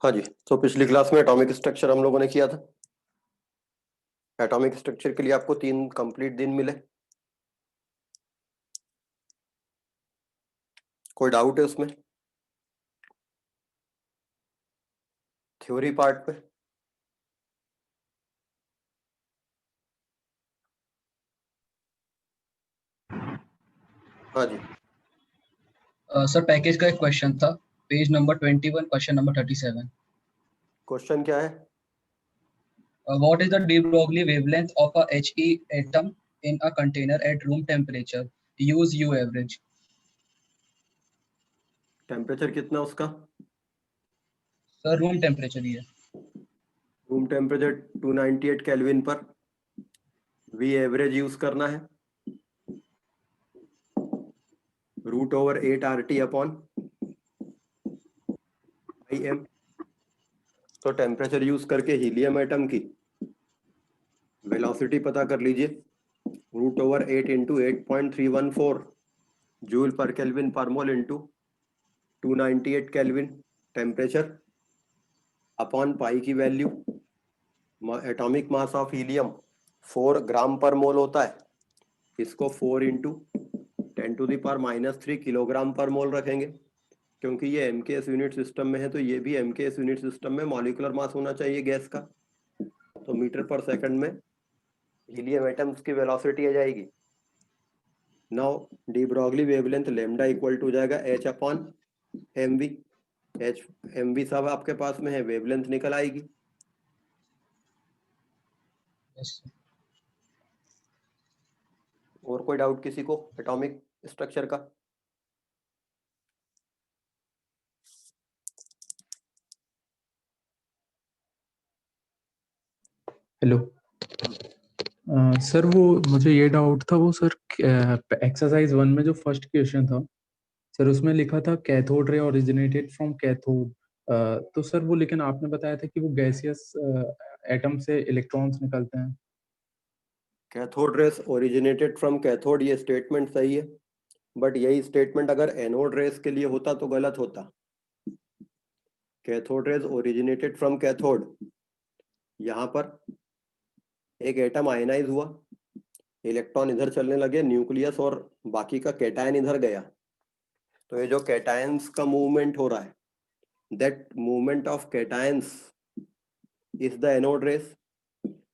हाँ जी, तो पिछली क्लास में एटॉमिक स्ट्रक्चर हम लोगों ने किया था। एटॉमिक स्ट्रक्चर के लिए आपको 3 कंप्लीट दिन मिले। कोई डाउट है उसमें? थ्योरी पार्ट पे? हाँ जी, सर पैकेज का एक क्वेश्चन था, page number 21, question number 37। Question क्या है? What is the D Broglie wavelength of a He atom in a container at room temperature? Use U average. Temperature कितना उसका? सर रूम टेम्परेचर ही है। Room temperature 298 kelvin पर V average use करना है, √8 RT upon IM। तो temperature use करके helium atom की velocity पता कर लीजिए, √8 into 8.314 joule per kelvin per mole into 298 kelvin temperature upon pi की value. Atomic mass of helium 4 gram per mole होता है, इसको 4 इंटू 10⁻³ किलोग्राम पर मोल रखेंगे, क्योंकि ये MKS यूनिट सिस्टम में है तो ये भी MKS यूनिट सिस्टम में मॉलिक्यूलर मास होना चाहिए गैस का। तो मीटर पर सेकंड में हीलियम एटम्स की वेलोसिटी आ जाएगी। Now de Broglie wavelength lambda equal to हो जाएगा H upon mv। H mv सब आपके पास में है, वेवलेंथ निकल आएगी। Yes, sir. और कोई डाउट किसी को एटॉमिक स्ट्रक्चर का? हेलो सर, वो मुझे ये डाउट था, वो सर एक्सरसाइज 1 में जो फर्स्ट क्वेश्चन था सर, उसमें लिखा था cathode ray originated from cathode. तो सर वो, लेकिन आपने बताया था कि वो गैसियस एटम से इलेक्ट्रॉन्स निकलते हैं। Cathode rays originated from cathode, ये स्टेटमेंट सही है, बट यही स्टेटमेंट अगर एनोड रेस के लिए होता तो गलत होता। Cathode rays originated from cathode, यहाँ पर एक एटम आयनाइज हुआ, इलेक्ट्रॉन इधर चलने लगे, न्यूक्लियस और बाकी का कैटायन इधर गया, तो ये जो कैटायंस का मूवमेंट हो रहा है, that movement of cations is the anode rays,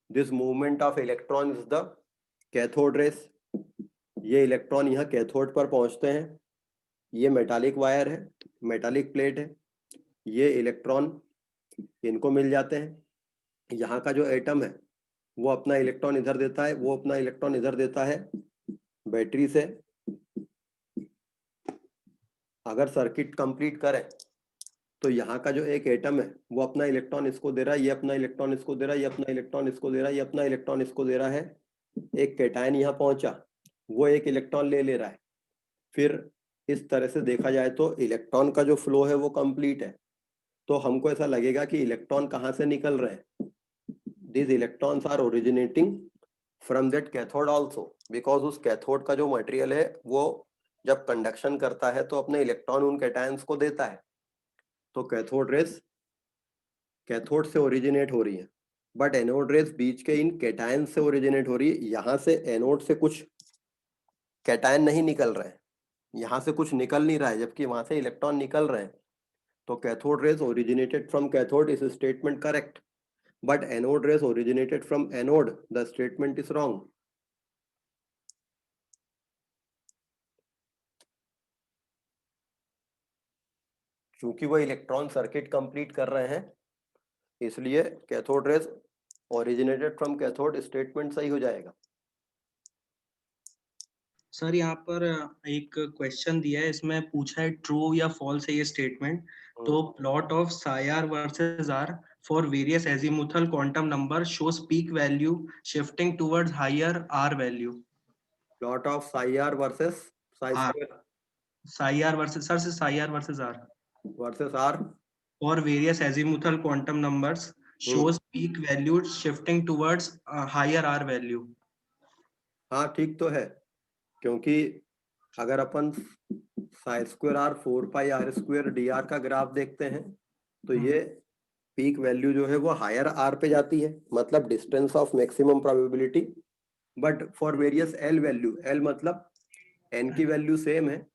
this movement of electron is the cathode rays. ये इलेक्ट्रॉन यहाँ कैथोड पर पहुंचते हैं, ये मेटालिक वायर है, मेटालिक प्लेट है, ये इलेक्ट्रॉन इनको मिल जाते हैं। यहाँ का जो एटम है वो अपना इलेक्ट्रॉन इधर देता है, वो अपना इलेक्ट्रॉन इधर देता है बैटरी से। अगर सर्किट कंप्लीट करें तो यहाँ का जो एक एटम है वो अपना इलेक्ट्रॉन इसको दे रहा है, ये अपना इलेक्ट्रॉन इसको दे रहा है, ये अपना इलेक्ट्रॉन इसको दे रहा है, ये अपना इलेक्ट्रॉन इसको दे रहा है। एक कैटायन यहाँ पहुंचा, वो एक इलेक्ट्रॉन ले रहा है। फिर इस तरह से देखा जाए तो इलेक्ट्रॉन का जो फ्लो है वो कंप्लीट है। तो हमको ऐसा लगेगा कि इलेक्ट्रॉन कहाँ से निकल रहे हैं, these electrons are originating from that cathode also, because उस कैथोड का जो मटेरियल है वो जब कंडक्शन करता है तो अपने इलेक्ट्रॉन उन कैटायंस को देता है। तो कैथोड रेस कैथोड से ओरिजिनेट हो रही है, बट एनोड रेस बीच के इन कैटायन से ओरिजिनेट हो रही है। यहाँ से एनोड से कुछ कैटायन नहीं निकल रहे हैं, यहाँ से कुछ निकल नहीं रहा है, जबकि वहां से इलेक्ट्रॉन निकल रहे हैं। तो cathode rays originated from cathode is statement correct, but anode rays originated from anode, the statement is wrong. क्योंकि वो इलेक्ट्रॉन सर्किट कंप्लीट कर रहे हैं, इसलिए cathode rays originated from cathode statement सही हो जाएगा। सर यहाँ पर एक क्वेश्चन दिया है, इसमें पूछा है ट्रू या फॉल्स है ये स्टेटमेंट। तो plot of psi r versus r for various azimuthal quantum number shows peak value shifting towards higher r value. Plot of psi r versus psi square psi r versus सर से psi r versus r versus r for various azimuthal quantum numbers shows peak value shifting towards higher r value. हाँ ठीक तो है, क्योंकि अगर अपन psi square r 4 pi r square dr का ग्राफ देखते हैं तो ये पीक वैल्यू जो है वो हायर आर पे जाती है, मतलब distance of maximum probability, but for various L value, L मतलब एन की वैल्यू सेम है,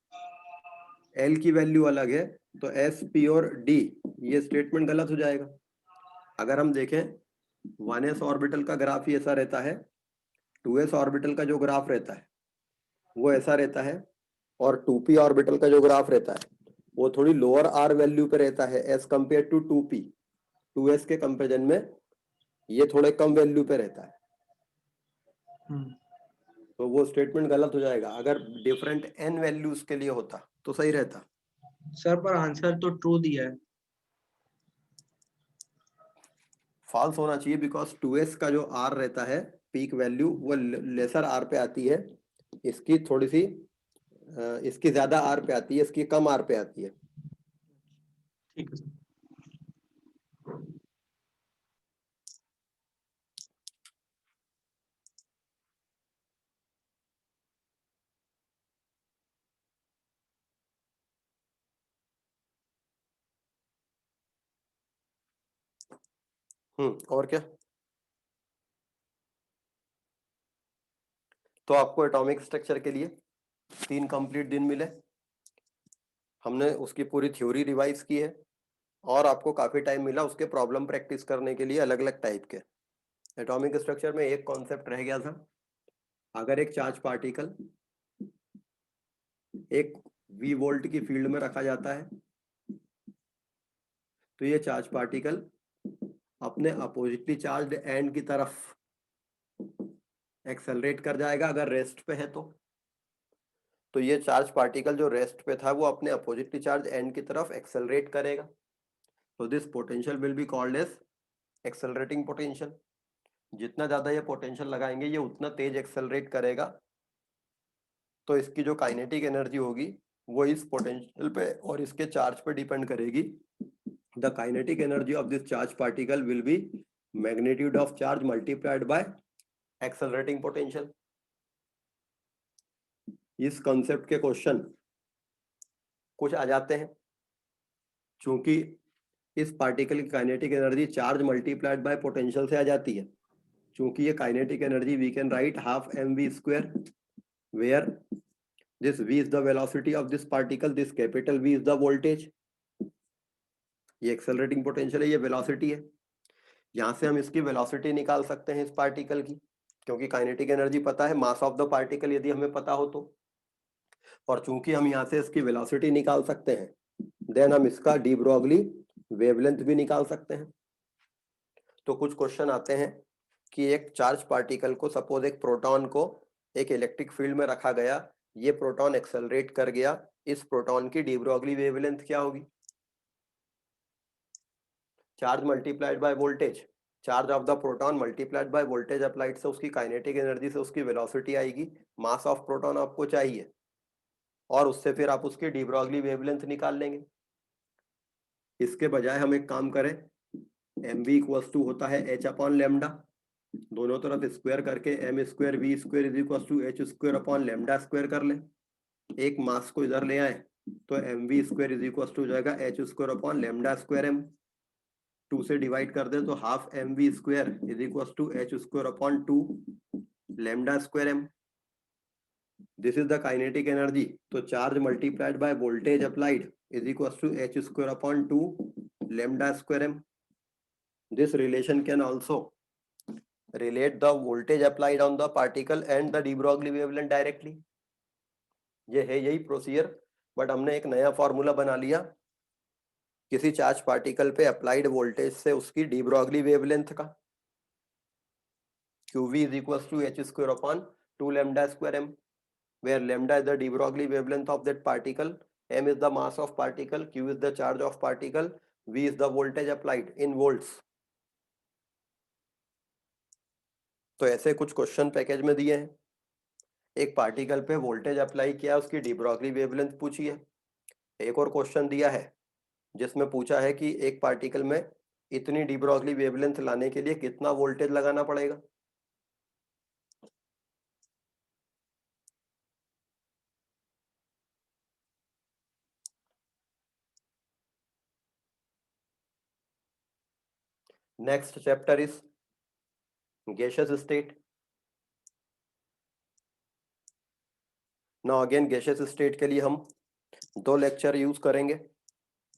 एल की वैल्यू अलग है, तो एस पी और डी ये स्टेटमेंट गलत हो जाएगा। अगर हम देखें 1s ऑर्बिटल का ग्राफ ही ऐसा रहता है, 2s ऑर्बिटल का जो ग्राफ रहता है वो ऐसा रहता है, और 2p ऑर्बिटल का जो ग्राफ रहता है वो थोड़ी लोअर आर वैल्यू पे रहता है as compare to 2p, 2s के कंपेरिजन में ये थोड़े कम वैल्यू पे रहता है, तो वो स्टेटमेंट गलत हो जाएगा। अगर डिफरेंट n वैल्यूज के लिए होता तो सही रहता। सर पर आंसर तो ट्रू दिया है। फॉल्स होना चाहिए, बिकॉज 2s का जो r रहता है पीक वैल्यू वो लेसर r पे आती है, इसकी थोड़ी सी इसकी ज्यादा r पे आती है, इसकी कम r पे आती है। ठीक है सर। और क्या, तो आपको एटॉमिक स्ट्रक्चर के लिए 3 कंप्लीट दिन मिले, हमने उसकी पूरी थ्योरी रिवाइज की है, और आपको काफी टाइम मिला उसके प्रॉब्लम प्रैक्टिस करने के लिए अलग अलग टाइप के। एटॉमिक स्ट्रक्चर में एक कॉन्सेप्ट रह गया था, अगर एक चार्ज पार्टिकल एक v वोल्ट की फील्ड में रखा जाता है तो ये चार्ज पार्टिकल अपने अपोजिटली चार्ज्ड एंड की तरफ एक्सेलरेट कर जाएगा अगर रेस्ट पे है तो ये चार्ज पार्टिकल जो रेस्ट पे था वो अपने अपोजिटली चार्ज एंड की तरफ एक्सेलरेट करेगा, तो this potential will be called as accelerating potential. जितना ज्यादा ये पोटेंशियल लगाएंगे ये उतना तेज एक्सेलरेट करेगा, तो इसकी जो काइनेटिक एनर्जी होगी वो इस पोटेंशियल पे और इसके चार्ज पे डिपेंड करेगी। The kinetic energy of this charge particle will be magnitude of charge multiplied by accelerating potential. इस कंसेप्ट के क्वेश्चन कुछ आ जाते हैं, क्योंकि इस पार्टिकल की kinetic energy charge multiplied by potential से आ जाती है। चूंकि ये kinetic energy we can write half mv square, where this v is the velocity of this particle, this capital V is the voltage, ये एक्सेलरेटिंग पोटेंशियल है, ये velocity है। यहाँ से हम इसकी वेलोसिटी निकाल सकते हैं इस पार्टिकल की, क्योंकि काइनेटिक एनर्जी पता है, मास ऑफ द पार्टिकल यदि हमें पता हो तो, और चूंकि हम यहाँ से इसकी वेलोसिटी निकाल सकते हैं देन हम इसका डी ब्रोगली वेवलेंथ भी निकाल सकते हैं। तो कुछ क्वेश्चन आते हैं कि एक चार्ज पार्टिकल को, सपोज एक प्रोटॉन को एक इलेक्ट्रिक फील्ड में रखा गया, ये प्रोटॉन एक्सेलरेट कर गया, इस प्रोटॉन की डी ब्रोगली वेवलेंथ क्या होगी? Charge multiplied by voltage, charge of the proton multiplied by voltage applied से उसकी काइनेटिक एनर्जी से उसकी वेलोसिटी आएगी, मास ऑफ प्रोटॉन आपको चाहिए, और उससे फिर आप उसकी डी ब्रोगली वेवलेंथ निकाल लेंगे। इसके बजाय हम एक काम करें, mv इक्वल्स टू होता है h अपॉन लेमडा, दोनों तरफ स्क्वायर करके m square v square is equals to h square upon lambda square कर लें। एक मास को इधर ले आए तो mv square is equals to हो जाएगा h square upon lambda square m, 2 से डिवाइड कर दें तो half mv square is equals to h square upon 2 lambda square m। This is the kinetic energy, तो charge multiplied by voltage applied is equals to h square upon 2 lambda square m। This relation can also relate the voltage applied on the particle and the de Broglie wavelength directly. ये है यही procedure, but हमने एक नया formula बना लिया किसी charge particle पे अप्लाइड वोल्टेज से उसकी डी ब्रॉगली वेवलेंथ का, qv is equals to h square upon 2 lambda square m, where lambda is the de Broglie wavelength of that particle, m is the mass of particle, q is the charge of particle, v is the voltage applied in volts। तो ऐसे कुछ question package में दिए हैं, एक particle पे voltage apply किया, उसकी डी ब्रॉगली वेवलेंथ पूछी है। एक और क्वेश्चन दिया है जिसमें पूछा है कि एक पार्टिकल में इतनी डी ब्रॉगली वेवलेंथ लाने के लिए कितना वोल्टेज लगाना पड़ेगा। Next chapter is gaseous state. Now again gaseous state के लिए हम 2 लेक्चर यूज करेंगे,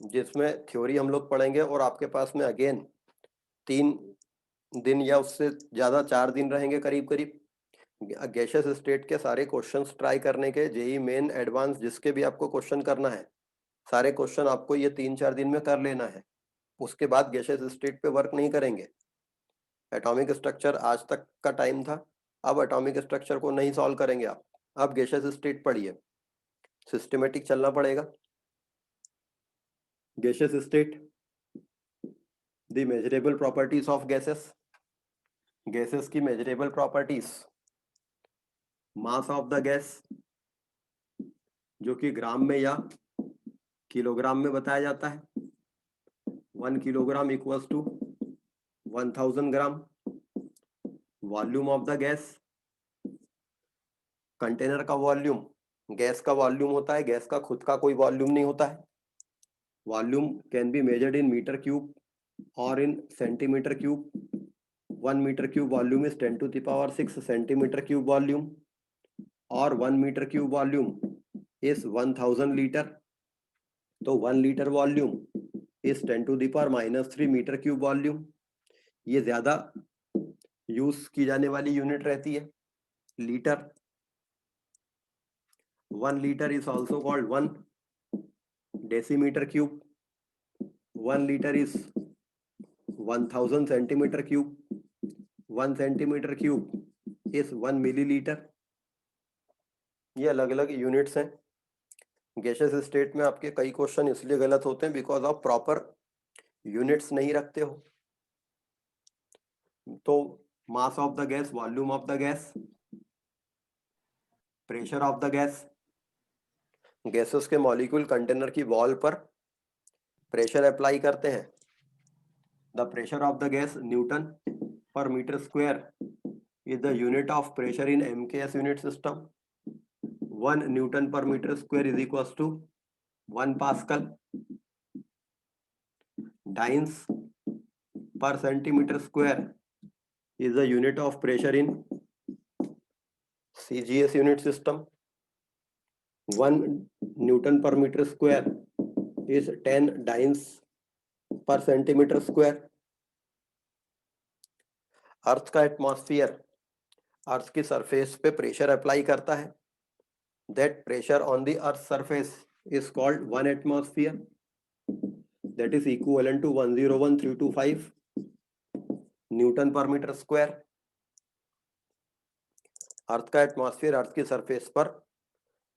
जिसमें थ्योरी हम लोग पढ़ेंगे और आपके पास में अगेन 3 दिन या उससे ज्यादा 4 दिन रहेंगे करीब करीब गैशियस स्टेट के सारे क्वेश्चंस ट्राई करने के। जेई मेन एडवांस जिसके भी आपको क्वेश्चन करना है, सारे क्वेश्चन आपको ये 3-4 दिन में कर लेना है। उसके बाद गैशियस स्टेट पे वर्क नहीं करेंगे। एटॉमिक स्ट्रक्चर आज तक का टाइम था, अब एटॉमिक स्ट्रक्चर को नहीं सॉल्व करेंगे आप, अब गैशियस स्टेट पढ़िए, सिस्टमेटिक चलना पड़ेगा। Gaseous state, the measurable properties of gases, gases की measurable properties, mass of the gas जो कि ग्राम में या किलोग्राम में बताया जाता है, 1 kilogram equals to 1000 gram. Volume of the gas, container का वॉल्यूम, गैस का वॉल्यूम होता है, गैस का खुद का कोई वॉल्यूम नहीं होता है। Volume can be measured in metre cube और in centimetre cube. 1 metre cube volume is 10⁶ centimetre cube volume, और 1 metre cube volume is 1000 litre. तो 1 litre volume is 10⁻³ metre cube volume. ये ज्यादा यूज की जाने वाली यूनिट रहती है, litre. 1 litre is also called 1 decimeter cube. 1 liter is 1000 centimeter cube. 1 centimeter cube is 1 milliliter. ये अलग अलग यूनिट्स हैं। गैशियस स्टेट में आपके कई क्वेश्चन इसलिए गलत होते हैं बिकॉज आप प्रॉपर यूनिट्स नहीं रखते हो। तो mass of the gas, volume of the gas, pressure of the gas, gases के मॉलिक्यूल कंटेनर की वॉल पर प्रेशर अप्लाई करते हैं। The pressure of the gas newton per metre square is the unit of pressure in MKS unit system. 1 newton per metre square is equals to 1 pascal. Dynes per centimetre square is the unit of pressure in CGS unit system. 1 newton per metre square is 10 dynes per centimetre square. Earth का atmosphere अर्थ की surface पे pressure apply करता है। That pressure on the earth surface is called 1 atmosphere, that is equivalent to 101325 newton per metre square. Earth का atmosphere अर्थ की surface पर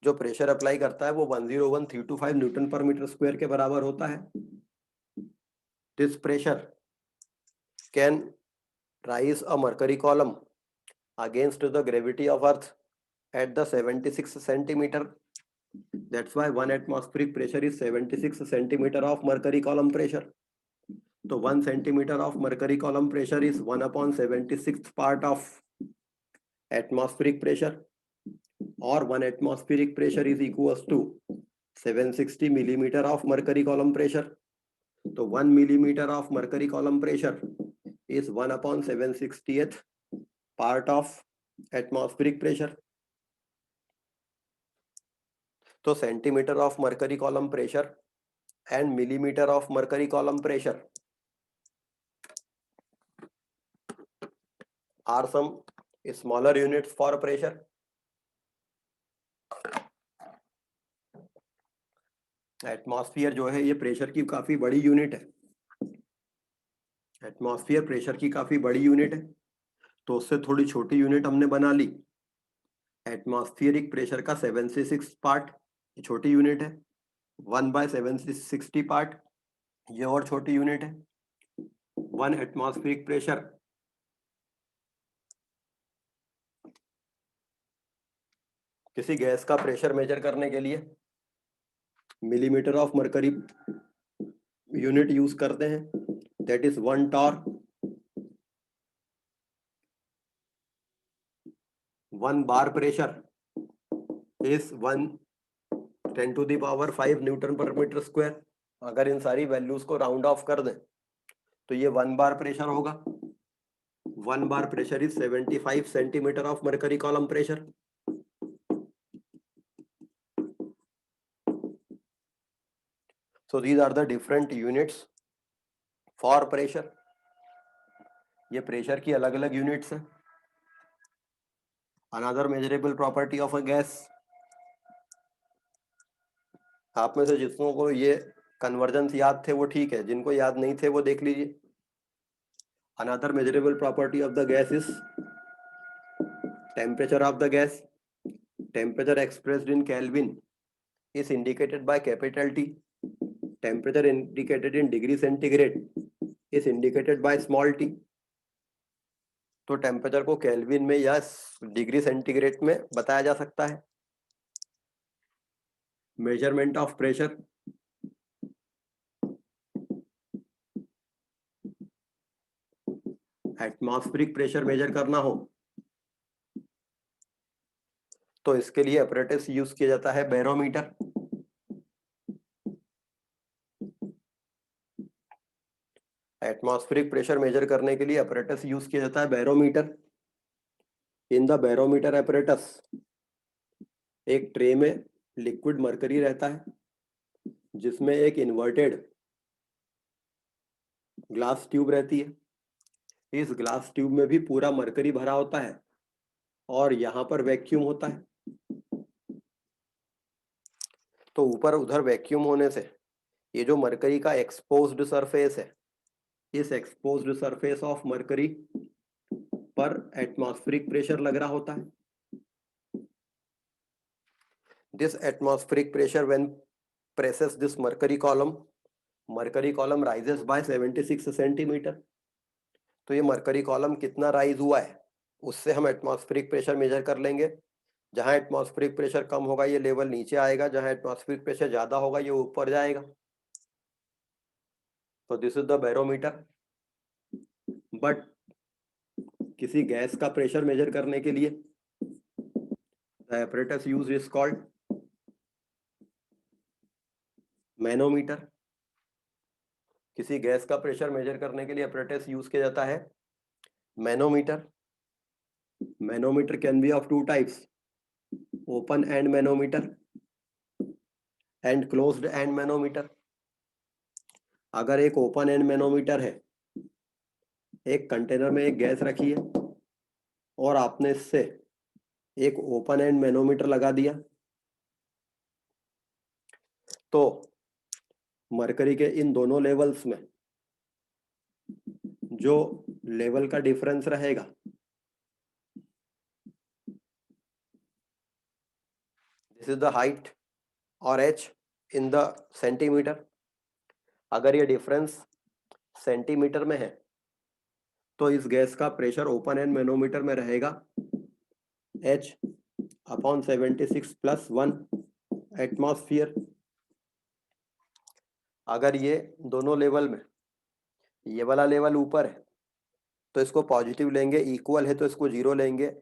जो pressure apply करता है वो 101325 न्यूटन पर मीटर स्क्वायर के बराबर होता है। This pressure can rise a mercury column against the gravity of earth at the 76 centimeter. That's why 1 atmospheric pressure is 76 centimeter of mercury column pressure. So 1 centimeter of mercury column pressure is 1/76th part of atmospheric pressure, or 1 atmospheric pressure is equals to 760 millimeter of mercury column pressure. So 1 millimeter of mercury column pressure is 1/760th part of atmospheric pressure. तो centimetre of mercury column pressure and millimetre of mercury column pressure are some smaller units for pressure. Atmosphere जो है ये pressure की काफी बड़ी unit है। Atmosphere pressure की काफी बड़ी यूनिट है, तो उससे थोड़ी छोटी यूनिट हमने बना ली। एटमॉस्फेरिक प्रेशर का 76 पार्ट ये छोटी यूनिट है, 1/760 पार्ट ये और छोटी यूनिट है। 1 एटमॉस्फेरिक प्रेशर किसी गैस का प्रेशर मेजर करने के लिए millimetre of mercury unit use करते हैं, that is 1 torr. 1 bar pressure is 1×10⁵ newton per metre square. अगर इन सारी वैल्यूज को राउंड ऑफ कर दें तो ये 1 बार प्रेशर होगा। 1 bar pressure is 75 centimetre of mercury column pressure. So these are the different units for pressure. ये प्रेशर की अलग अलग यूनिट्स हैं। Another measurable property of a gas. आप में से जिसको को ये कन्वर्जन याद थे वो ठीक है, जिनको याद नहीं थे वो देख लीजिए। Another measurable property of the gas is temperature of the gas. Temperature expressed in Kelvin is indicated by capital T. Temperature indicated in degree centigrade is indicated by small t. तो टेम्परेचर को kelvin में या degree centigrade में बताया जा सकता है। Measurement of pressure, atmospheric pressure measure करना हो तो इसके लिए अपरेटस यूज किया जाता है बैरोमीटर। एटमॉस्फेरिक प्रेशर मेजर करने के लिए अपरेटस यूज किया जाता है barometer. In the barometer apparatus एक ट्रे में लिक्विड मरकरी रहता है जिसमें एक इन्वर्टेड ग्लास ट्यूब रहती है। इस ग्लास ट्यूब में भी पूरा मरकरी भरा होता है और यहाँ पर वैक्यूम होता है। तो ऊपर उधर वैक्यूम होने से ये जो मरकरी का एक्सपोज्ड सरफेस है, इस एक्सपोज्ड सरफेस ऑफ मरकरी पर एटमॉस्फेरिक प्रेशर लग रहा होता है। This atmospheric pressure when presses this mercury column rises by 76 centimetre. तो ये मरकरी कॉलम कितना राइज हुआ है उससे हम एटमॉस्फेरिक प्रेशर मेजर कर लेंगे। जहां एटमॉस्फेरिक प्रेशर कम होगा ये लेवल नीचे आएगा, जहां एटमॉस्फेरिक प्रेशर ज्यादा होगा ये ऊपर जाएगा। तो this is the barometer. But किसी गैस का प्रेशर मेजर करने के लिए the apparatus used is called manometer. किसी गैस का प्रेशर मेजर करने के लिए apparatus यूज किया जाता है manometer. Manometer can be of two types, open end manometer and closed end manometer. अगर एक ओपन एंड मैनोमीटर है, एक कंटेनर में एक गैस रखी है और आपने इससे एक ओपन एंड मैनोमीटर लगा दिया, तो मरकरी के इन दोनों लेवल्स में जो लेवल का डिफरेंस रहेगा दिस इज द हाइट और h इन द सेंटीमीटर। अगर ये डिफरेंस सेंटीमीटर में है तो इस गैस का प्रेशर ओपन एंड मैनोमीटर में रहेगा h अपॉन 76 प्लस 1 एटमॉस्फेयर। अगर ये दोनों लेवल में ये वाला लेवल ऊपर है तो इसको पॉजिटिव लेंगे, इक्वल है तो इसको 0 लेंगे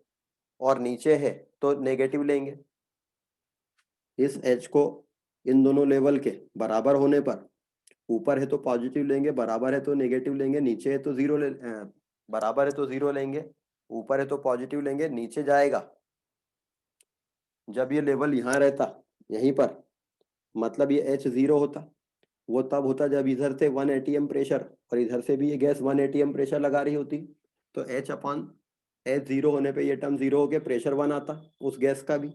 और नीचे है तो नेगेटिव लेंगे। इस h को इन दोनों लेवल के बराबर होने पर ऊपर है तो पॉजिटिव लेंगे, बराबर है तो नेगेटिव लेंगे, नीचे है तो बराबर है तो 0 लेंगे, ऊपर है तो पॉजिटिव लेंगे, नीचे जाएगा। जब ये लेवल यहाँ रहता यहीं पर, मतलब ये h 0 होता, वो तब होता जब इधर से 1 atm प्रेशर और इधर से भी ये गैस 1 atm प्रेशर लगा रही होती। तो h अपॉन h 0 होने पे ये टर्म 0 हो के प्रेशर 1 आता उस गैस का भी।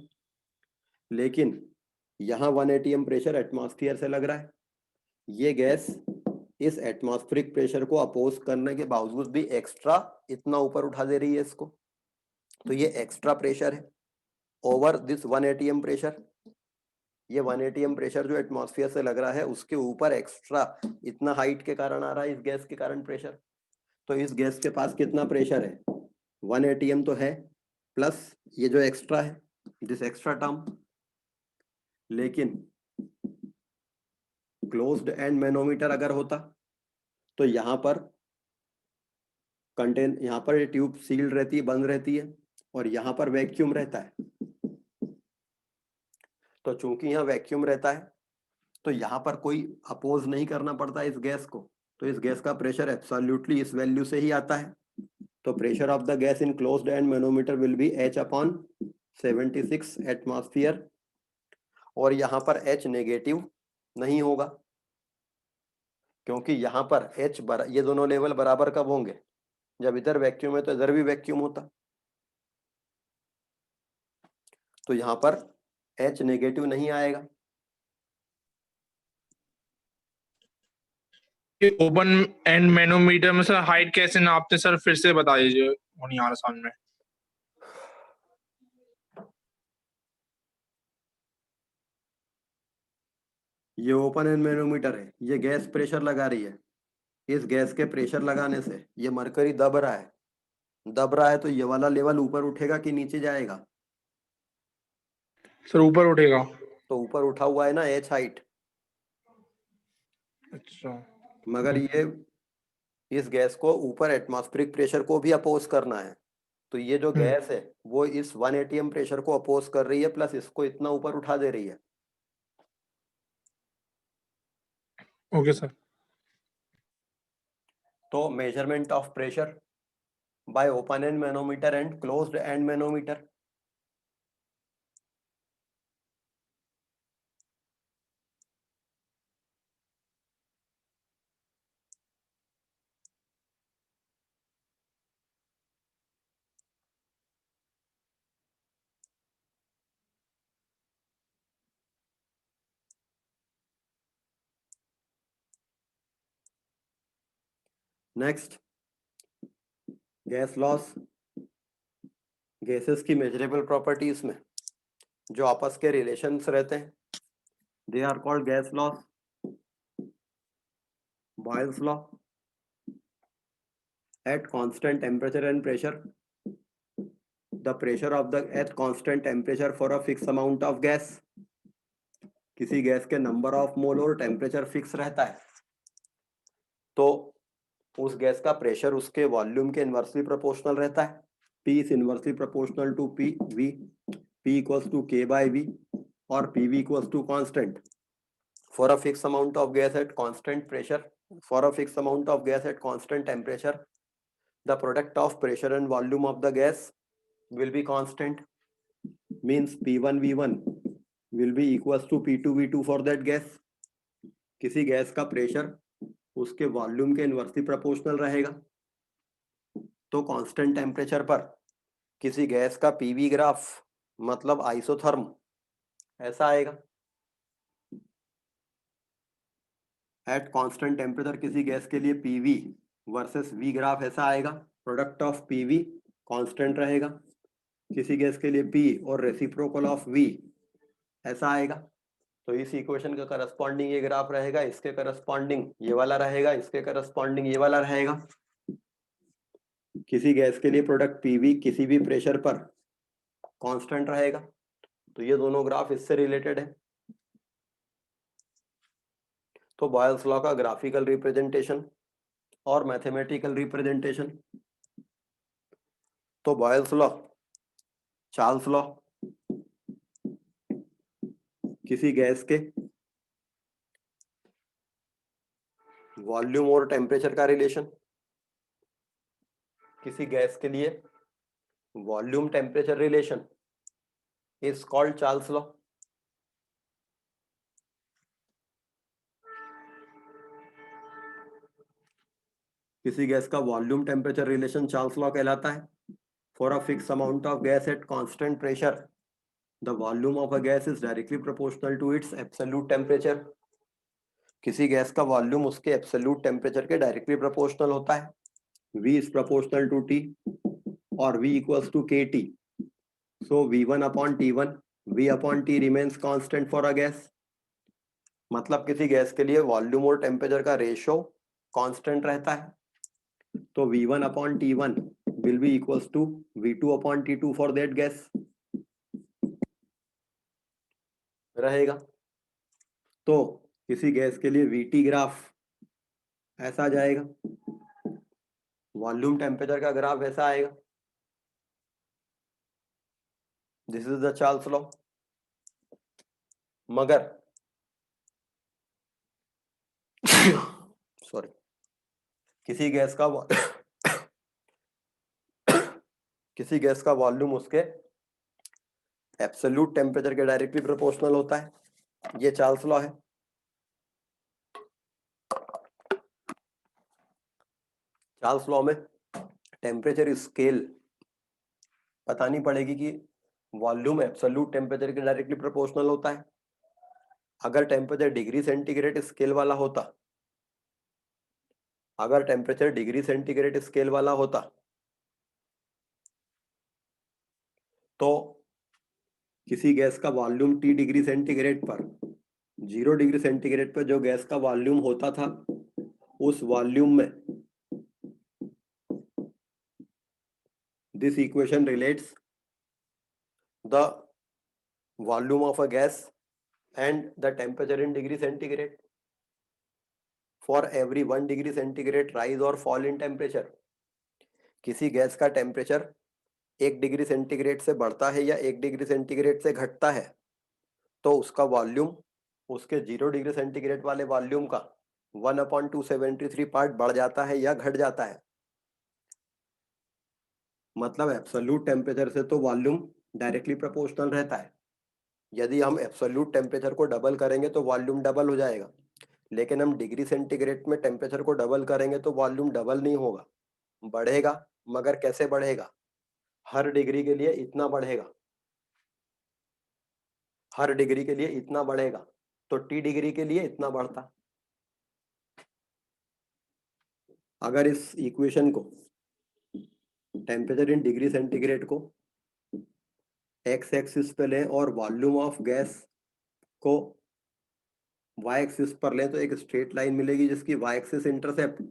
लेकिन यहाँ 1 atm प्रेशर एटमॉस्फेयर से लग रहा है, ये गैस इस एटमॉस्फेरिक प्रेशर को अपोज करने के बावजूद भी एक्स्ट्रा इतना ऊपर उठा दे रही है इसको। तो ये एक्स्ट्रा प्रेशर है ओवर दिस 1 atm प्रेशर। ये 1 atm प्रेशर जो एटमॉस्फेयर से लग रहा है उसके ऊपर एक्स्ट्रा इतना हाइट के कारण आ रहा है इस गैस के कारण प्रेशर। तो इस गैस के पास कितना प्रेशर है 1 atm तो है, प्लस ये जो एक्स्ट्रा है दिस एक्स्ट्रा टर्म। लेकिन क्लोज्ड एंड मैनोमीटर अगर होता तो यहाँ पर यहाँ पर ये ट्यूब सील्ड रहती है, बंद रहती है और यहाँ पर वैक्यूम रहता है। तो चूंकि यहाँ वैक्यूम रहता है तो यहाँ पर कोई अपोज नहीं करना पड़ता इस गैस को, तो इस गैस का प्रेशर एब्सोल्युटली इस वैल्यू से ही आता है। तो pressure of the gas in closed end manometer will be H/76 atmosphere, और यहाँ पर H नेगेटिव नहीं होगा, क्योंकि यहाँ पर ये दोनों लेवल बराबर कब होंगे? जब इधर वैक्यूम है तो इधर भी वैक्यूम होता, तो यहाँ पर H नेगेटिव नहीं आएगा। ओपन एंड मैनोमीटर में सर हाइट कैसे नापते सर, फिर से बता दीजिए, वो नहीं आ रहा समझ में। ये ओपन एंड मैनोमीटर है, ये गैस प्रेशर लगा रही है। इस गैस के प्रेशर लगाने से ये मरकरी दब रहा है, तो ये वाला लेवल ऊपर उठेगा कि नीचे जाएगा? सर ऊपर उठेगा। तो ऊपर उठा हुआ है ना H हाइट, अच्छा, मगर ये इस गैस को ऊपर एटमॉस्फेरिक प्रेशर को भी अपोज करना है, तो ये जो गैस है वो इस 1 atm प्रेशर को अपोज कर रही है, प्लस इसको इतना ऊपर उठा दे रही है। Okay sir. तो measurement of pressure by open end manometer and closed end manometer. Next, gas laws. Gases की मेजरेबल प्रॉपर्टीज में जो आपस के रिलेशंस रहते हैं, they are called gas laws, Boyle's law. At constant temperature and pressure, the pressure of the at constant temperature for a fixed amount of gas, किसी gas के number of मोल और temperature fix रहता है, तो उस gas का pressure उसके volume के इनवर्सली प्रोपोर्शनल रहता है। P is inversely proportional to PV, P equals to K by V, और PV equals to constant for a fixed amount of gas at constant pressure, for a fixed amount of gas at constant temperature, the product of pressure and volume of the gas will be constant, means P1 V1 will be equals to P2 V2 for that gas. किसी gas का pressure उसके volume के inversely proportional रहेगा, तो constant temperature पर किसी gas का PV graph मतलब आइसोथर्म ऐसा आएगा। एट कांस्टेंट टेम्परेचर किसी गैस के लिए पीवी वर्सेस वी ग्राफ ऐसा आएगा। प्रोडक्ट ऑफ पीवी कांस्टेंट रहेगा, किसी गैस के लिए पी और रेसिप्रोकल ऑफ वी ऐसा आएगा। तो इस इक्वेशन का करस्पॉन्डिंग ये ग्राफ रहेगा, इसके करस्पॉन्डिंग ये वाला रहेगा, इसके करस्पॉन्डिंग ये वाला रहेगा। किसी गैस के लिए प्रोडक्ट पीवी किसी भी प्रेशर पर कांस्टेंट रहेगा, तो ये दोनों ग्राफ इससे रिलेटेड है। तो बॉयल्स लॉ का ग्राफिकल रिप्रेजेंटेशन और मैथमेटिकल रिप्रेजेंटेशन। तो बॉयल्स लॉ, चार्ल्स लॉ, किसी गैस के वॉल्यूम और टेम्परेचर का रिलेशन, किसी गैस के लिए volume temperature relation is called Charles law. किसी गैस का volume temperature relation Charles law कहलाता है। For a fix amount of gas at constant pressure, the volume of a gas is directly proportional to its absolute temperature. किसी gas का volume उसके absolute temperature के directly proportional होता है। V is proportional to T और V equals to KT. So V1 upon T1, V upon T remains constant for a gas. मतलब किसी gas के लिए वॉल्यूम और टेम्परेचर का रेशियो कांस्टेंट रहता है, तो V1 upon T1 will be equals to V2 upon T2 for that gas रहेगा। तो किसी गैस के लिए VT ग्राफ ऐसा जाएगा, वॉल्यूम टेम्परेचर का ग्राफ ऐसा आएगा। This is the Charles law. मगर सॉरी, किसी गैस का किसी गैस का वॉल्यूम उसके एब्सोल्यूट टेम्परेचर के डायरेक्टली प्रोपोर्शनल होता है, ये चार्ल्स लॉ है। चार्ल्स लॉ में टेम्परेचर स्केल बतानी पड़ेगी कि वॉल्यूम एब्सोल्यूट टेम्परेचर के डायरेक्टली प्रोपोर्शनल होता है। अगर टेम्परेचर डिग्री सेंटीग्रेड स्केल वाला होता, अगर टेम्परेचर डिग्री सेंटीग्रेड स्केल वाला होता तो किसी गैस का वॉल्यूम T डिग्री सेंटीग्रेड पर, 0 डिग्री सेंटीग्रेड पर जो गैस का वॉल्यूम होता था, उस वॉल्यूम में this equation relates the volume of a gas and the temperature in degree centigrade for every 1 degree centigrade rise or fall in temperature। किसी gas का टेम्परेचर 1 डिग्री सेंटीग्रेड से बढ़ता है या 1 डिग्री सेंटीग्रेड से घटता है तो उसका वॉल्यूम उसके 0 डिग्री सेंटीग्रेड वाले वॉल्यूम का 1/273 पार्ट बढ़ जाता है या घट जाता है। मतलब एब्सोल्यूट टेम्परेचर से तो वॉल्यूम डायरेक्टली प्रोपोर्शनल रहता है। यदि हम एब्सोल्यूट टेम्परेचर को डबल करेंगे तो वॉल्यूम डबल हो जाएगा, लेकिन हम डिग्री सेंटीग्रेड में टेम्परेचर को डबल करेंगे तो वॉल्यूम डबल नहीं होगा, बढ़ेगा। मगर कैसे बढ़ेगा? हर डिग्री के लिए इतना बढ़ेगा, हर डिग्री के लिए इतना बढ़ेगा, तो T डिग्री के लिए इतना बढ़ता। अगर इस इक्वेशन को टेम्परेचर इन डिग्री सेंटीग्रेड को एक्स एक्सिस पे लें और वॉल्यूम ऑफ गैस को वाई एक्सिस पर लें तो एक स्ट्रेट लाइन मिलेगी जिसकी Y axis intercept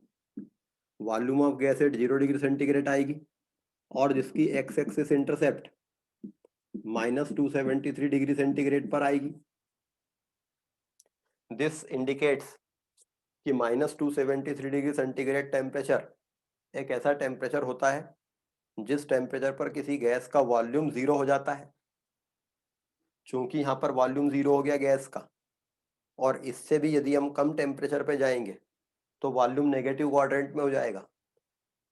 volume of gas at 0 degree centigrade आएगी और जिसकी X axis intercept -273 degree centigrade पर आएगी। दिस इंडिकेट्स कि -273 डिग्री सेंटीग्रेड टेम्परेचर एक ऐसा टेम्परेचर होता है जिस टेम्परेचर पर किसी गैस का वॉल्यूम 0 हो जाता है। चूंकि यहाँ पर वॉल्यूम 0 हो गया गैस का, और इससे भी यदि हम कम टेम्परेचर पे जाएंगे तो वॉल्यूम नेगेटिव क्वाड्रेंट में हो जाएगा।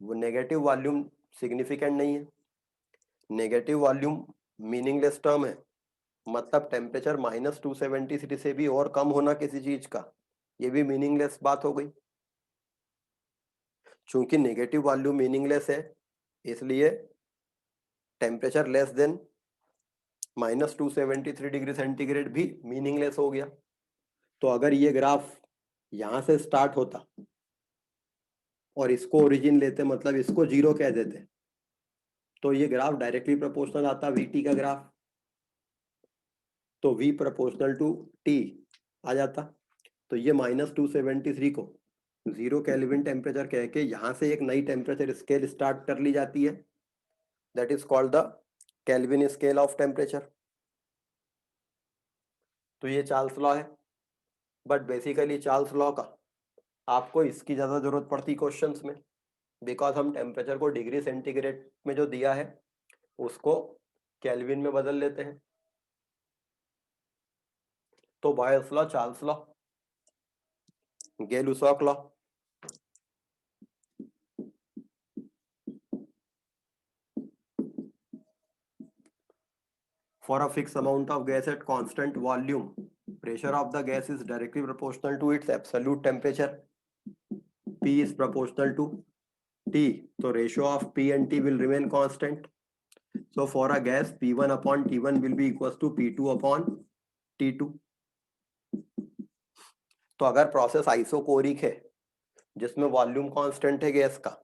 वो नेगेटिव वॉल्यूम सिग्निफिकेंट नहीं है, नेगेटिव वॉल्यूम मीनिंगलेस टर्म है। मतलब टेम्परेचर -273 से भी और कम होना किसी चीज का, ये भी मीनिंगलेस बात हो गई। चूंकि नेगेटिव वॉल्यूम मीनिंगलेस है, इसलिए temperature less than -273 degree centigrade भी मीनिंगलेस हो गया। तो अगर ये ग्राफ यहां से स्टार्ट होता और इसको ओरिजिन लेते, मतलब इसको 0 कह देते, तो ये ग्राफ डायरेक्टली प्रोपोर्शनल आता VT का ग्राफ, तो V प्रोपोर्शनल टू T आ जाता। तो ये -273 को 0 केल्विन टेम्परेचर कह के यहाँ से एक नई टेम्परेचर स्केल स्टार्ट कर ली जाती है, that is called the kelvin scale of temperature. तो ये चार्ल्स लॉ है, बट बेसिकली चार्ल्स लॉ का आपको इसकी ज्यादा जरूरत पड़ती क्वेश्चंस में, बिकॉज हम टेम्परेचर को डिग्री सेंटीग्रेड में जो दिया है उसको केल्विन में बदल लेते हैं। तो Boyle's law, Charles law, Gay Lussac law, for a fixed amount of gas at constant volume, pressure of the gas is directly proportional to its absolute temperature. P is proportional to T, so ratio of P and T will remain constant. So for a gas, P1 upon T1 will be equals to P2 upon T2. तो अगर process isochoric है जिसमें volume constant है gas का,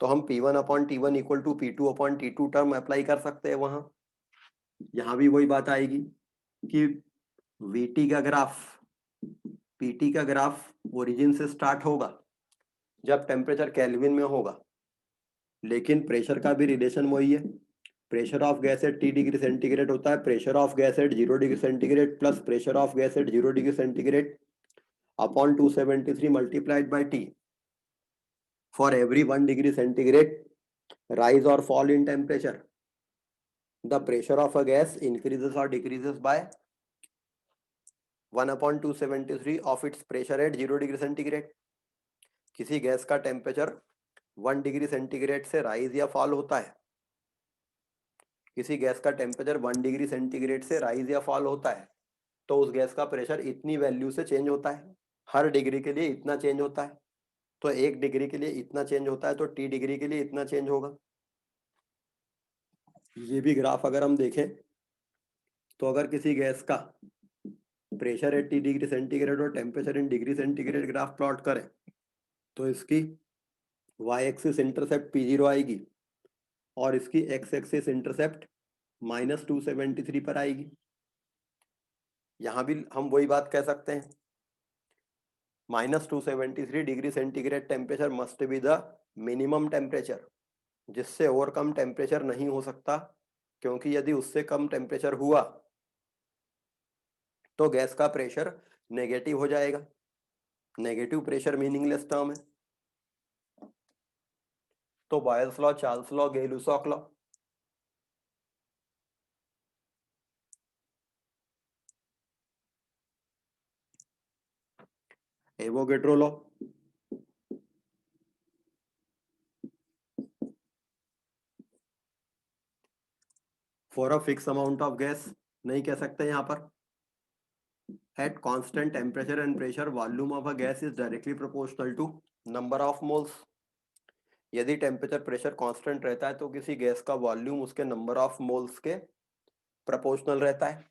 तो हम P1 upon T1 equal to P2 upon T2 term apply कर सकते हैं वहां। यहाँ भी वही बात आएगी कि VT का ग्राफ, PT का ग्राफ ओरिजिन से स्टार्ट होगा जब टेम्परेचर केल्विन में होगा, लेकिन प्रेशर का भी रिलेशन वही है। Pressure of gas eight T degree centigrade होता है pressure of gas at 0 degree centigrade plus pressure of gas at 0 degree centigrade upon 273 multiplied by T। For every 1 degree centigrade rise or fall in temperature, the pressure of a gas increases or decreases by 1/273 of its pressure at 0 degree centigrade. किसी gas का temperature 1 degree centigrade से rise या fall होता है, किसी gas का temperature 1 degree centigrade से rise या फॉल होता है, तो उस गैस का प्रेशर इतनी वैल्यू से चेंज होता है, हर डिग्री के लिए इतना चेंज होता है। तो 1 डिग्री के लिए इतना चेंज होता है, तो T डिग्री के लिए इतना चेंज होगा। ये भी ग्राफ अगर हम देखें तो अगर किसी गैस का प्रेशर 80 डिग्री सेंटीग्रेड और temperature in degree centigrade graph plot करें तो इसकी y एक्सिस इंटरसेप्ट P0 आएगी और इसकी x एक्सिस इंटरसेप्ट -273 पर आएगी। यहाँ भी हम वही बात कह सकते हैं, -273 degree centigrade temperature must be the minimum temperature, जिससे और कम टेम्परेचर नहीं हो सकता, क्योंकि यदि उससे कम टेम्परेचर हुआ तो गैस का प्रेशर नेगेटिव हो जाएगा। नेगेटिव प्रेशर मीनिंगलेस टर्म है। तो Boyle's law, Charles law, Gay Lussac law, Avogadro law, for a fix amount of gas नहीं कह सकते यहाँ पर। At constant temperature and pressure volume of a gas is directly proportional to number of moles. यदि temperature pressure constant रहता है तो किसी गैस का वॉल्यूम उसके नंबर ऑफ मोल्स के प्रोपोर्शनल रहता है।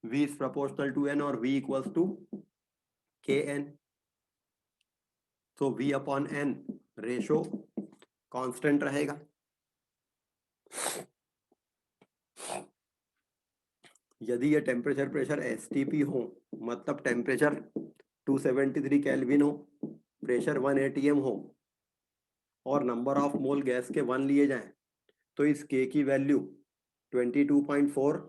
V is proportional to N और V equals to Kn। तो V upon N ratio constant रहेगा। यदि ये टेम्परेचर प्रेशर STP हो, मतलब टेम्परेचर 273 केल्विन हो, प्रेशर 1 atm हो और नंबर ऑफ मोल गैस के 1 लिए जाएं, तो इस K की वैल्यू 22.4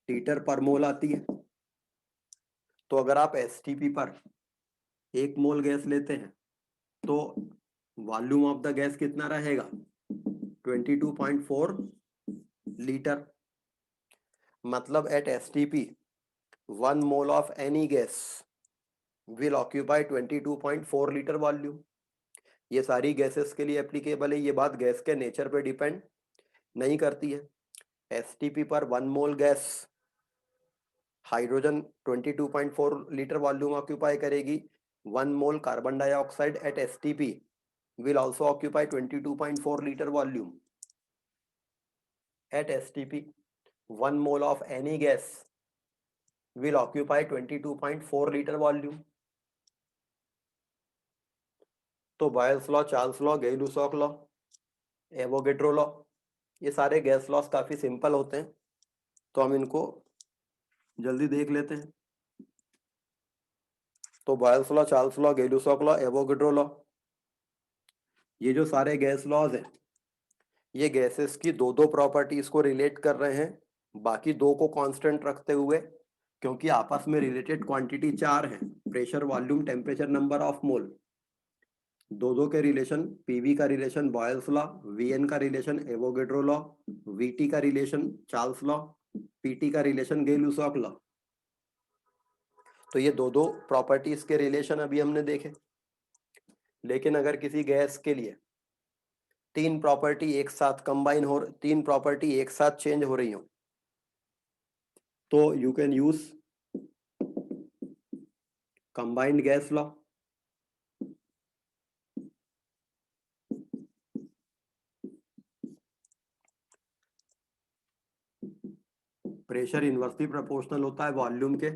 लीटर पर मोल आती है। तो अगर आप STP पर 1 मोल गैस लेते हैं तो वॉल्यूम ऑफ द गैस कितना रहेगा? 22.4 लीटर। मतलब at STP 1 mole of any gas will occupy 22.4 litre volume. ये सारी गैसेस के लिए एप्लीकेबल है। ये बात गैस के नेचर पे डिपेंड नहीं करती है। STP पर 1 मोल gas hydrogen 22.4 litre volume occupy करेगी। 1 mole carbon dioxide eight STP will also occupy 22.4 liter volume. At STP, 1 mole of any gas will occupy 22.4 liter volume. तो Boyle's law, Charles law, Gay Lussac law, Avogadro law, ये सारे gas laws काफी simple होते हैं, तो हम इनको जल्दी देख लेते हैं। तो Boyle's law, Charles law, Gay Lussac law, Avogadro law, ये जो सारे गैस लॉज हैं, ये गैसेस की दो प्रॉपर्टीज को रिलेट कर रहे हैं, बाकी 2 को कांस्टेंट रखते हुए, क्योंकि आपस में रिलेटेड क्वांटिटी 4 है, pressure, volume, temperature, number of मोल। 2 के रिलेशन, पीवी का रिलेशन बॉयल्स लॉ, वीएन का रिलेशन एवोगैड्रो लॉ, वीटी का रिलेशन चार्ल्स लॉ, पीटी का रिलेशन गै-लुसाक लॉ। तो ये 2 प्रॉपर्टीज के रिलेशन अभी हमने देखे। लेकिन अगर किसी गैस के लिए 3 प्रॉपर्टी एक साथ कंबाइन हो, 3 प्रॉपर्टी एक साथ चेंज हो रही हो, तो you can use combined gas law. Pressure inversely proportional होता है वॉल्यूम के।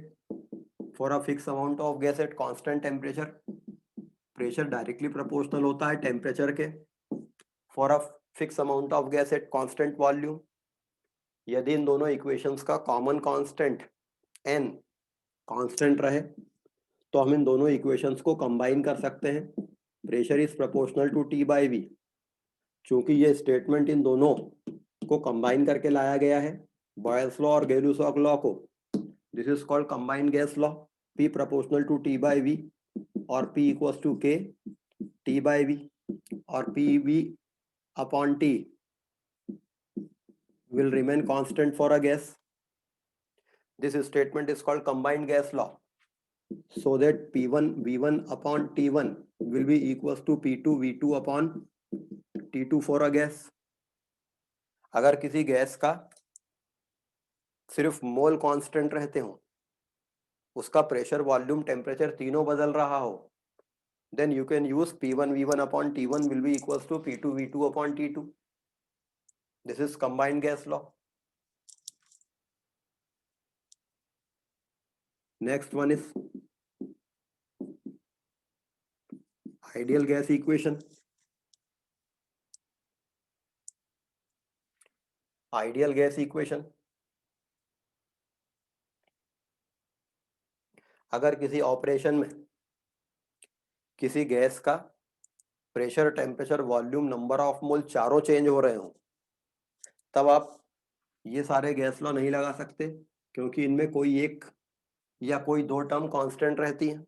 For a fix amount of gas at constant temperature, pressure directly proportional होता है टेम्परेचर के। For a fix amount of gas at constant volume, यदि इन दोनों equations का common constant n constant रहे तो हम इन दोनों इक्वेशंस को कंबाइन कर सकते हैं। Pressure is proportional to T/V। चूंकि ये स्टेटमेंट इन दोनों को कंबाइन करके लाया गया है, बॉयल्स लॉ और गै-लुसाक लॉ को, this is called combined gas law. P proportional to T/V और P equals to K T/V और PV upon T will remain constant for a gas. This statement is called combined gas law. so that P1 V1 upon T1 will be equals to P2 V2 upon T2 for a gas. अगर किसी gas का सिर्फ मोल constant रहते हो, उसका pressure, volume, temperature तीनों बदल रहा हो, then you can use P1 V1 upon T1 will be equals to P2 V2 upon T2. This is combined gas law. Next one is ideal gas equation. Ideal gas equation. अगर किसी operation में किसी gas का pressure, temperature, volume, number of मोल चारों change हो रहे हो, तब आप ये सारे गैस लॉ नहीं लगा सकते, क्योंकि इनमें कोई एक या कोई दो टर्म कांस्टेंट रहती हैं।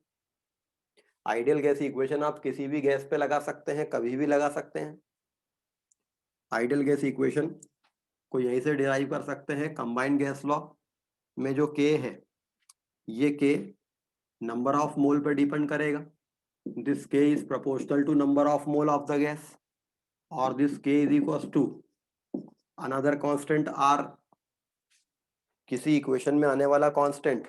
आइडियल गैस इक्वेशन आप किसी भी गैस पे लगा सकते हैं, कभी भी लगा सकते हैं। आइडियल गैस इक्वेशन को यहीं से डिराइव कर सकते हैं। कंबाइंड गैस लॉ में जो के है, ये के नंबर ऑफ मोल पे डिपेंड करेगा। This K is proportional to number of mole of the gas, और this K is equals to another constant R. किसी इक्वेशन में आने वाला कांस्टेंट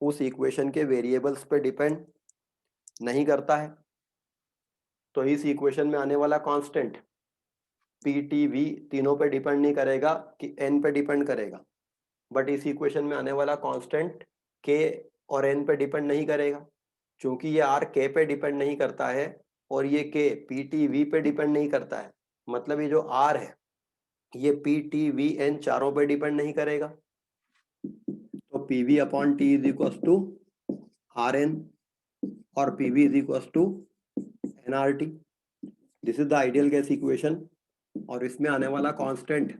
उस इक्वेशन के वेरिएबल्स पे डिपेंड नहीं करता है। तो इस इक्वेशन में आने वाला कांस्टेंट पी टी वी तीनों पे डिपेंड नहीं करेगा कि एन पे डिपेंड करेगा, बट इस इक्वेशन में आने वाला कांस्टेंट के और एन पे डिपेंड नहीं करेगा, क्योंकि ये आर के पे डिपेंड नहीं करता है और ये के पी टी वी पे डिपेंड नहीं करता है। मतलब ये जो आर है ये पी टी वी एन चारों पे डिपेंड नहीं करेगा। तो P V upon T is equal to R N और P V is equal to N R T. This is the ideal gas equation, और इसमें आने वाला कांस्टेंट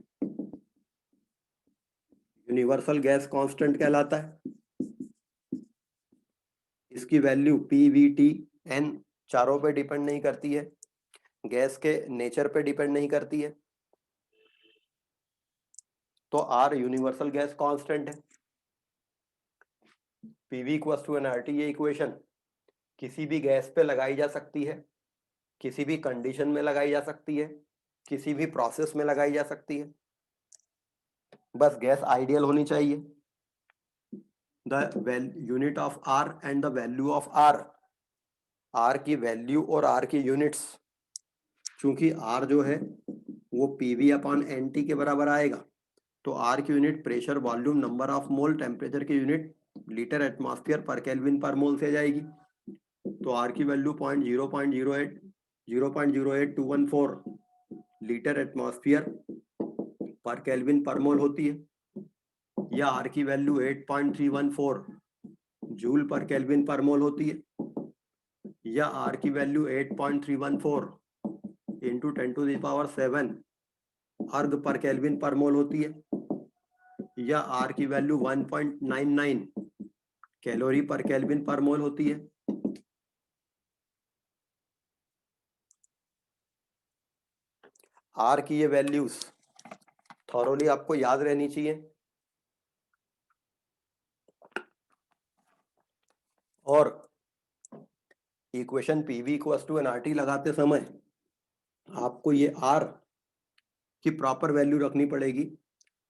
यूनिवर्सल गैस कांस्टेंट कहलाता है। इसकी value P V T N चारों पे डिपेंड नहीं करती है, गैस के नेचर पे डिपेंड नहीं करती है। तो आर यूनिवर्सल गैस कांस्टेंट है। पीवी इक्वल टू एनआरटी, ये इक्वेशन किसी भी गैस पे लगाई जा सकती है, किसी भी कंडीशन में लगाई जा सकती है, किसी भी प्रोसेस में लगाई जा सकती है, बस गैस आइडियल होनी चाहिए। The unit of R and the value of R, R की वैल्यू और आर की यूनिट्स, चूंकि आर जो है वो पीवी अपॉन एन टी के बराबर आएगा, तो आर की unit pressure, volume, number of mole, temperature की unit litre atmosphere per kelvin per mole से जाएगी। तो आर की value 0.08214 litre atmosphere per kelvin per mole होती है, या आर की value 8.314 joule per kelvin per mole होती है, या आर की वैल्यू 8.314 इंटू 10⁻⁷ अर्ग पर केल्विन पर मोल होती है, या आर की वैल्यू 1.99 कैलोरी पर केल्विन पर मोल होती है। आर की ये वैल्यूज थॉरोली आपको याद रहनी चाहिए, और equation PV equals to NRT लगाते समय आपको ये आर की प्रॉपर वैल्यू रखनी पड़ेगी।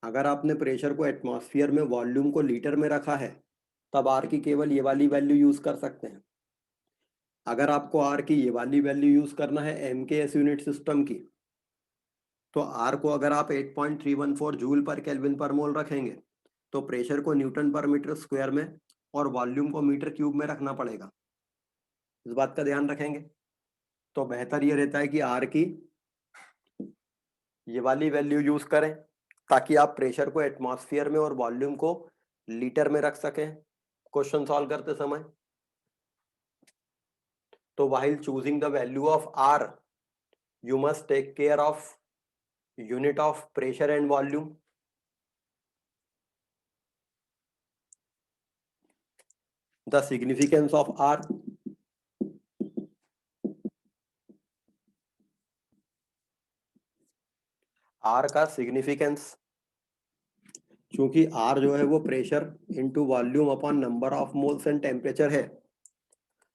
अगर आपने प्रेशर को एटमॉस्फेयर में, वॉल्यूम को लीटर में रखा है, तब आर की केवल ये वाली वैल्यू यूज कर सकते हैं। अगर आपको आर की ये वाली वैल्यू यूज करना है एमकेएस यूनिट सिस्टम की, तो आर को अगर आप 8.314 जूल पर केल्विन पर मोल रखेंगे, तो प्रेशर को न्यूटन पर मीटर स्क्वायर में और वॉल्यूम को मीटर क्यूब में रखना पड़ेगा। इस बात का ध्यान रखेंगे। तो बेहतर ये रहता है कि आर की ये वाली वैल्यू यूज करें, ताकि आप प्रेशर को एटमॉस्फेयर में और वॉल्यूम को लीटर में रख सकें क्वेश्चन सॉल्व करते समय। तो while choosing the value of R, you must take care of unit of pressure and volume. The significance of R. R का significance, क्योंकि R जो है वो pressure into volume upon number of moles and temperature है,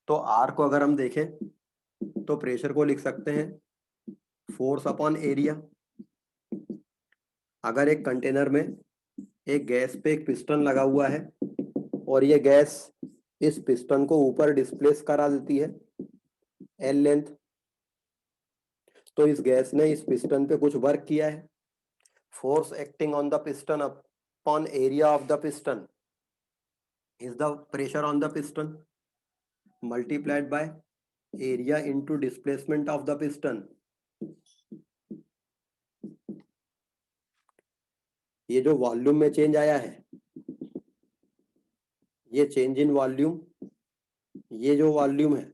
तो R को अगर हम देखें तो प्रेशर को लिख सकते हैं फोर्स अपॉन एरिया। अगर एक कंटेनर में एक गैस पे एक पिस्टन लगा हुआ है और ये गैस इस पिस्टन को ऊपर डिस्प्लेस करा देती है L लेंथ, तो इस गैस ने इस पिस्टन पे कुछ वर्क किया है। Force acting on the piston upon area of the piston is the pressure on the piston multiplied by area into displacement of the piston. ये जो वॉल्यूम में चेंज आया है, ये चेंज इन वॉल्यूम, ये जो वॉल्यूम है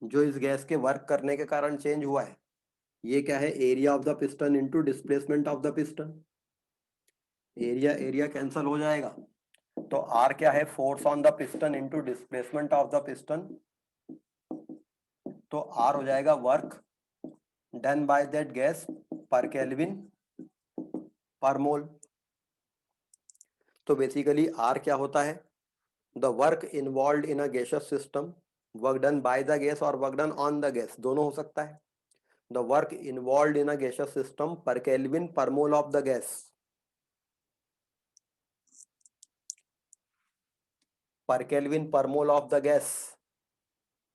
जो इस गैस के वर्क करने के कारण चेंज हुआ है, ये क्या है, area of the piston into displacement of the piston. Area area cancel हो जाएगा, तो आर क्या है, force on the piston into displacement of the piston, तो आर हो जाएगा work done by that gas per kelvin per mole. तो basically R क्या होता है, the work involve in a gaseous system, work done by the gas और work done on the gas, दोनों हो सकता है। The work involve in a gaseous system per kelvin per mole of the gas, per kelvin per mole of the gas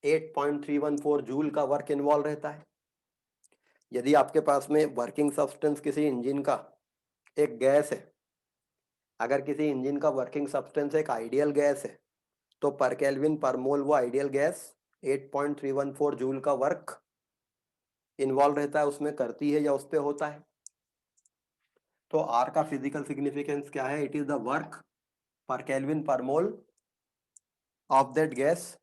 8.314 joule का work involve रहता है। यदि आपके पास में वर्किंग सब्सटेंस किसी इंजन का एक गैस है, अगर किसी इंजन का वर्किंग सब्सटेंस एक आइडियल गैस है, तो पर केल्विन पर मोल वो आइडियल गैस 8.314 जूल का वर्क इन्वॉल्व रहता है, उसमें करती है या उस पे होता है। तो आर का फिजिकल सिग्निफिकेंस क्या है, it is the work per kelvin per mole of that gas,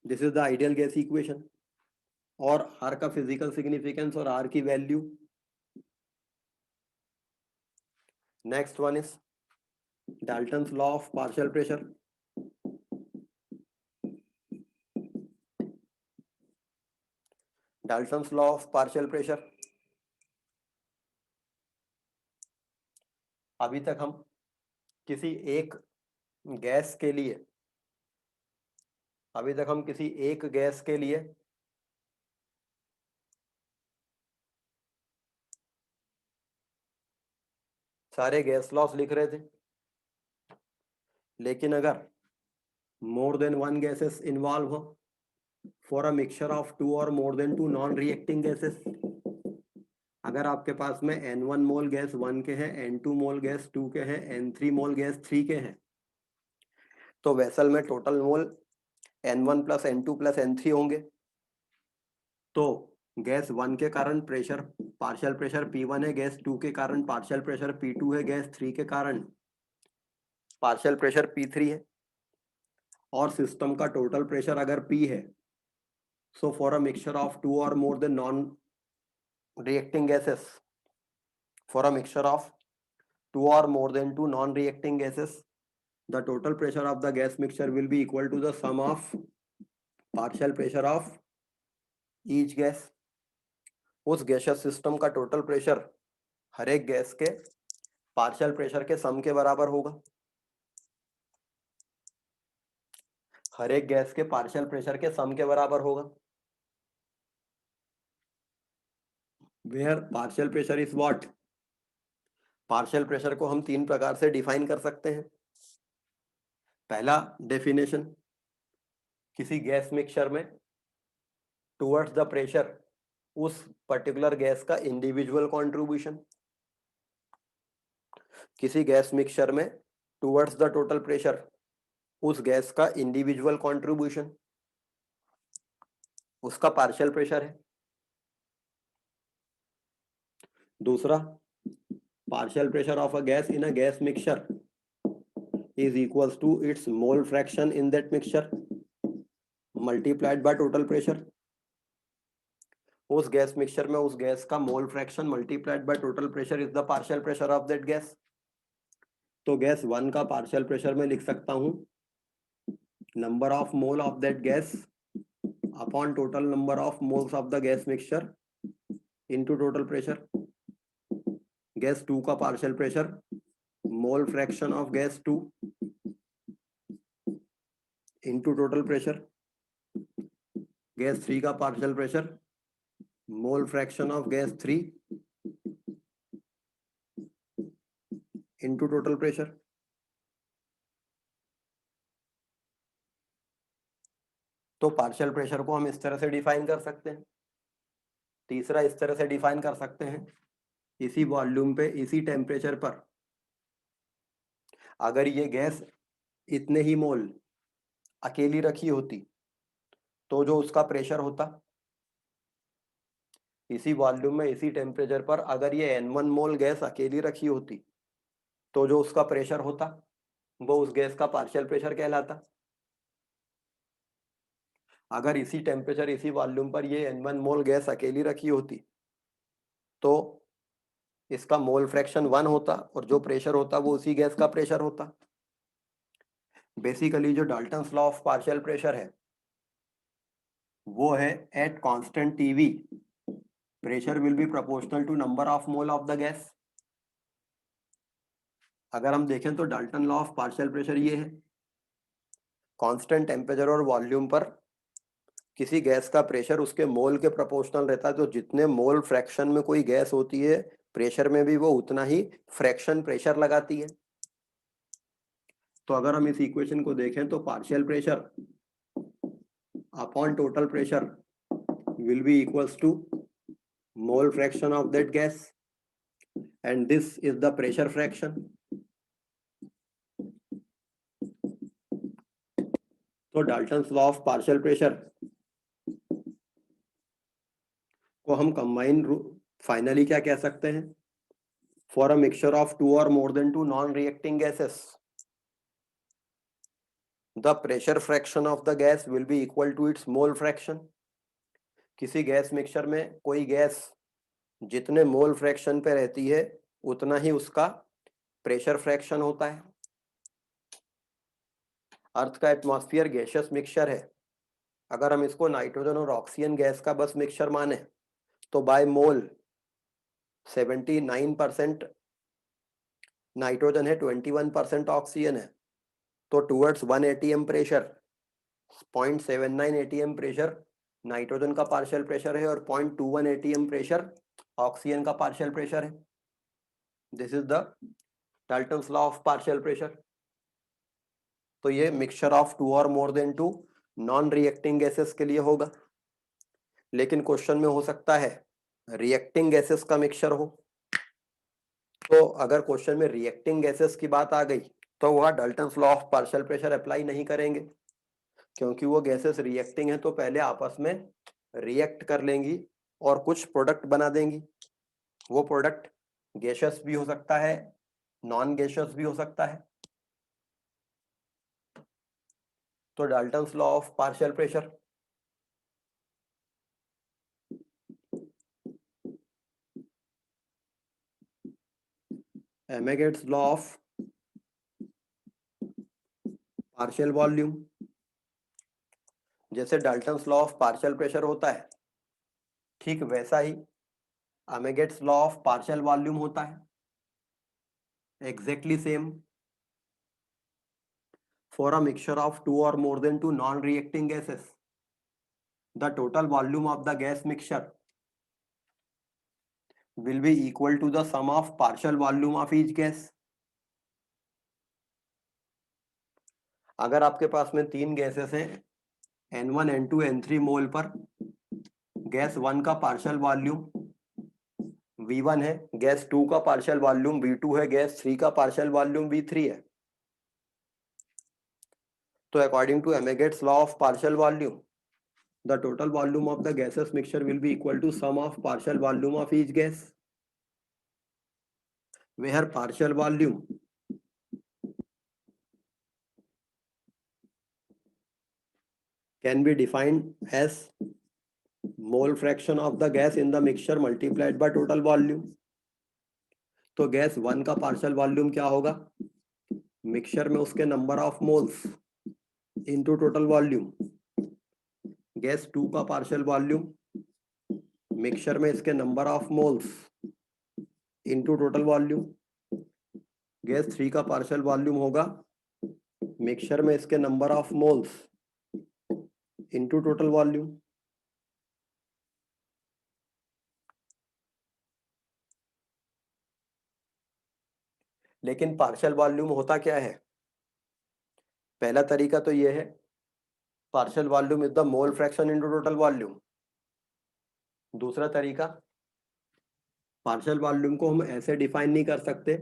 this is the ideal gas equation. और आर का फिजिकल सिग्निफिकेंस और आर की value, next one is Dalton's law of partial pressure. Dalton's law of partial pressure, अभी तक हम किसी एक gas के लिए, अभी तक हम किसी एक गैस के लिए सारे गैस लॉस लिख रहे थे, लेकिन अगर more than one gases involve हो, for a mixture of two और more than two non reacting gases, अगर आपके पास में N1 मोल गैस 1 के हैं, N2 मोल गैस 2 के हैं, N3 मोल गैस 3 के हैं, तो वेसल में total mole N1 plus N2 plus N3 होंगे। तो गैस 1 के कारण प्रेशर पार्शियल प्रेशर P1 है, गैस 2 के कारण पार्शियल प्रेशर P2 है, गैस 3 के कारण पार्शियल प्रेशर P3 है, और सिस्टम का टोटल प्रेशर अगर P है, so for a mixture of two और more than non reacting gases, for a mixture of two और more than two non reacting gases, the total pressure of the gas mixture will be equal to the sum of partial pressure of each gas। उस gaseous system का total pressure हर एक gas के partial pressure के सम के बराबर होगा, हर एक gas के पार्शियल प्रेशर के सम के बराबर होगा, where partial pressure is what. Partial pressure को हम तीन प्रकार से डिफाइन कर सकते हैं। पहला डेफिनेशन, किसी गैस मिक्सचर में टुवर्ड्स द प्रेशर उस पर्टिकुलर गैस का इंडिविजुअल कंट्रीब्यूशन, किसी गैस मिक्सचर में टुवर्ड्स द टोटल प्रेशर उस गैस का इंडिविजुअल कंट्रीब्यूशन उसका पार्शियल प्रेशर है। दूसरा, partial pressure of a gas in a gas mixture is equals to its mole fraction in that mixture multiplied by total pressure। उस gas mixture में उस gas का mole fraction multiplied by total pressure is the partial pressure of that gas. तो gas 1 का partial pressure में लिख सकता हूं number of mole of that gas upon total number of moles of the gas mixture into total pressure. Gas 2 का partial pressure mole fraction of gas 2 into total pressure, gas 3 का partial pressure mole fraction of gas 3 into total pressure. तो partial pressure को हम इस तरह से define कर सकते हैं। तीसरा इस तरह से डिफाइन कर सकते हैं, इसी वॉल्यूम पे इसी टेम्परेचर पर अगर ये गैस इतने ही मोल अकेली रखी होती तो जो उसका प्रेशर होता, इसी वॉल्यूम में इसी टेम्परेचर पर अगर ये N1 मोल गैस अकेली रखी होती तो जो उसका प्रेशर होता वो उस गैस का पार्शियल प्रेशर कहलाता। अगर इसी टेम्परेचर इसी वॉल्यूम पर ये N1 मोल गैस अकेली रखी होती तो इसका मोल फ्रैक्शन 1 होता और जो प्रेशर होता वो उसी गैस का प्रेशर होता। बेसिकली जो Dalton's law of partial pressure है वो है at constant TV pressure will be proportional to number of mole of the gas. अगर हम देखें तो Dalton law of partial pressure ये है, कांस्टेंट टेम्परेचर और वॉल्यूम पर किसी गैस का प्रेशर उसके मोल के प्रोपोर्शनल रहता है। तो जितने मोल फ्रैक्शन में कोई गैस होती है प्रेशर में भी वो उतना ही फ्रैक्शन प्रेशर लगाती है। तो अगर हम इस इक्वेशन को देखें तो partial pressure upon total pressure will be equals to mole fraction of that gas and this is the pressure fraction. तो Dalton's law of partial pressure को हम कंबाइन फाइनली क्या कह सकते हैं, for a mixture of 2 or more than 2 non-reacting gases the pressure fraction of the gas will be equal to its mole fraction। किसी gas mixture में कोई gas जितने मोल फ्रैक्शन पे रहती है उतना ही उसका प्रेशर फ्रैक्शन होता है। अर्थ का एटमॉस्फेयर गैसियस मिक्सचर है, अगर हम इसको नाइट्रोजन और ऑक्सीजन गैस का बस मिक्सचर माने तो बाय मोल 79% नाइट्रोजन है, 21% ऑक्सीजन है। तो towards 1 atm pressure 0.79 atm pressure nitrogen का पार्शियल प्रेशर है और 0.21 atm प्रेशर ऑक्सीजन का पार्शियल प्रेशर है। This is the Dalton's law of partial pressure. तो ये mixture of 2 or more than 2 non reacting gases के लिए होगा, लेकिन क्वेश्चन में हो सकता है रिएक्टिंग गैसेस का मिक्सचर हो। तो अगर क्वेश्चन में रिएक्टिंग गैसेस की बात आ गई तो वह Dalton's law of partial pressure apply नहीं करेंगे, क्योंकि वो गैसेस रिएक्टिंग है तो पहले आपस में रिएक्ट कर लेंगी और कुछ प्रोडक्ट बना देंगी। वो प्रोडक्ट गैसियस भी हो सकता है, नॉन गैसियस भी हो सकता है। तो Dalton's law of partial pressure Amagat's law of partial volume, जैसे Dalton's law of partial pressure होता है ठीक वैसा ही Amagat's law of partial volume होता है, exactly same. For a mixture of 2 or more than 2 non-reacting gases the total volume of the gas mixture will be equal to the sum of partial volume of each gas। अगर आपके पास में 3 gases हैं N1 N2 N3 मोल पर, gas 1 का partial volume V1 है, gas 2 का partial volume V2 है, gas 3 का पार्शियल वॉल्यूम V3 है। तो according to Amagat's law of partial volume the total volume of the gaseous mixture will be equal to sum of partial volume of each gas, where partial volume can be defined as mole fraction of the gas in the mixture multiplied by total volume। तो gas 1 का partial volume क्या होगा, mixture में उसके number of moles into total volume. Gas 2 का partial volume mixture में इसके number of moles into total volume. Gas 3 का पार्शियल वॉल्यूम होगा मिक्सचर में इसके number of moles into total volume. लेकिन पार्शियल वॉल्यूम होता क्या है? पहला तरीका तो ये है, partial volume is the mole fraction into total volume. दूसरा तरीका, पार्शियल वॉल्यूम को हम ऐसे डिफाइन नहीं कर सकते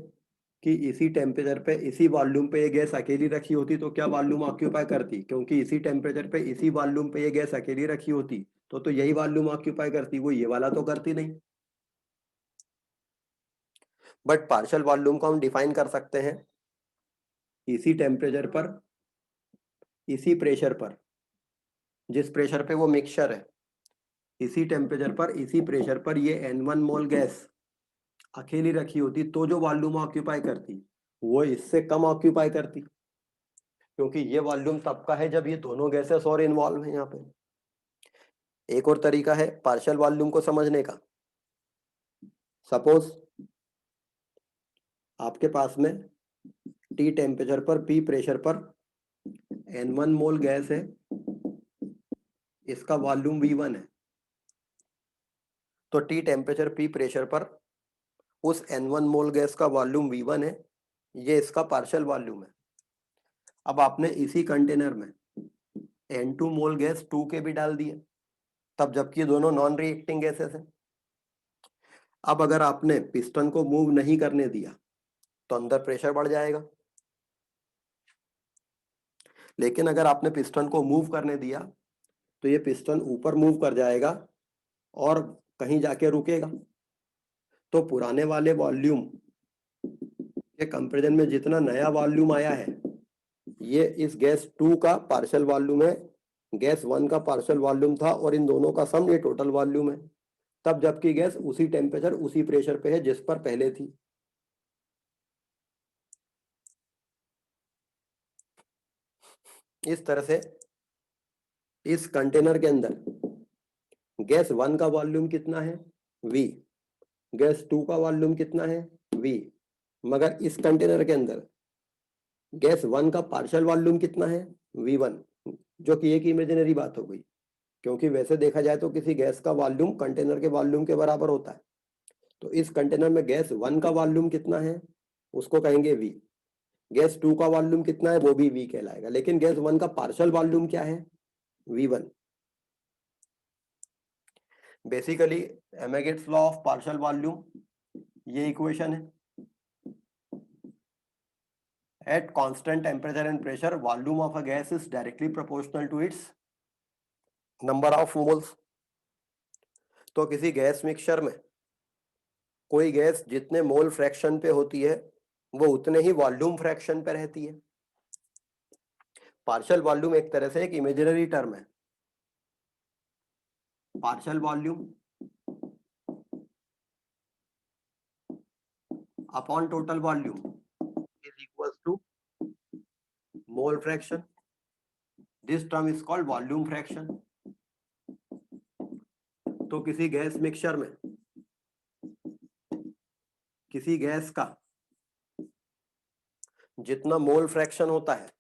कि इसी टेम्परेचर पे इसी वॉल्यूम पे ये गैस अकेली रखी होती तो क्या वॉल्यूम ऑक्यूपाई करती, क्योंकि इसी टेम्परेचर पे इसी वॉल्यूम पे ये गैस अकेली रखी होती तो यही वॉल्यूम ऑक्यूपाई करती, वो ये वाला तो करती नहीं। बट पार्शियल वॉल्यूम को हम डिफाइन कर सकते हैं इसी टेम्परेचर पर इसी प्रेशर पर, जिस प्रेशर पे वो मिक्सचर है, इसी टेम्परेचर पर इसी प्रेशर पर ये N1 मोल गैस अकेली रखी होती तो जो वॉल्यूम ऑक्यूपाई करती वो इससे कम ऑक्यूपाई करती, क्योंकि ये वॉल्यूम तब का है जब ये दोनों गैसेस और इन्वॉल्व हैं यहाँ पे। एक और तरीका है पार्शियल वॉल्यूम को समझने का। सपोज आपके पास में T टेम्परेचर पर P प्रेशर पर N1 मोल गैस है, इसका वॉल्यूम V1 है। तो T टेम्परेचर P प्रेशर पर उस N1 मोल गैस का वॉल्यूम V1 है, ये इसका पार्शियल वॉल्यूम है। अब आपने इसी कंटेनर में N2 मोल गैस 2K भी डाल दिए, तब जबकि ये दोनों नॉन रिएक्टिंग गैसेस हैं। अब अगर आपने पिस्टन को मूव नहीं करने दिया तो अंदर प्रेशर बढ़ जाएगा, लेकिन अगर आपने पिस्टन को मूव करने दिया तो ये पिस्टन ऊपर मूव कर जाएगा और कहीं जाके रुकेगा। तो पुराने वाले वॉल्यूम के कंपैरिजन में जितना नया वॉल्यूम आया है ये इस गैस 2 का पार्शियल वॉल्यूम है, गैस 1 का पार्शियल वॉल्यूम था और इन दोनों का सम ये टोटल वॉल्यूम है, तब जबकि गैस उसी टेम्परेचर उसी प्रेशर पे है जिस पर पहले थी। इस तरह से इस कंटेनर के अंदर गैस 1 का वॉल्यूम कितना है V, गैस 2 का वॉल्यूम कितना है V, मगर इस कंटेनर के अंदर गैस 1 का पार्शियल वॉल्यूम कितना है V1, जो कि एक इमेजिनरी बात हो गई, क्योंकि वैसे देखा जाए तो किसी गैस का वॉल्यूम कंटेनर के वॉल्यूम के बराबर होता है। तो इस कंटेनर में गैस 1 का वॉल्यूम कितना है उसको कहेंगे V, गैस 2 का वॉल्यूम कितना है वो भी V कहलाएगा, लेकिन गैस 1 का पार्शियल वॉल्यूम क्या है V1। Basically Amagat's law of partial volume ये इक्वेशन है। At constant temperature and pressure, volume of a gas is directly proportional to its number of moles. तो किसी गैस मिक्सचर में कोई गैस जितने मोल फ्रैक्शन पे होती है वो उतने ही वॉल्यूम फ्रैक्शन पे रहती है। पार्शियल वॉल्यूम एक तरह से एक इमेजिनरी टर्म है। Partial volume upon total volume is equals to mole fraction. This term is called volume fraction. तो किसी गैस मिक्सचर में किसी गैस का जितना मोल फ्रैक्शन होता है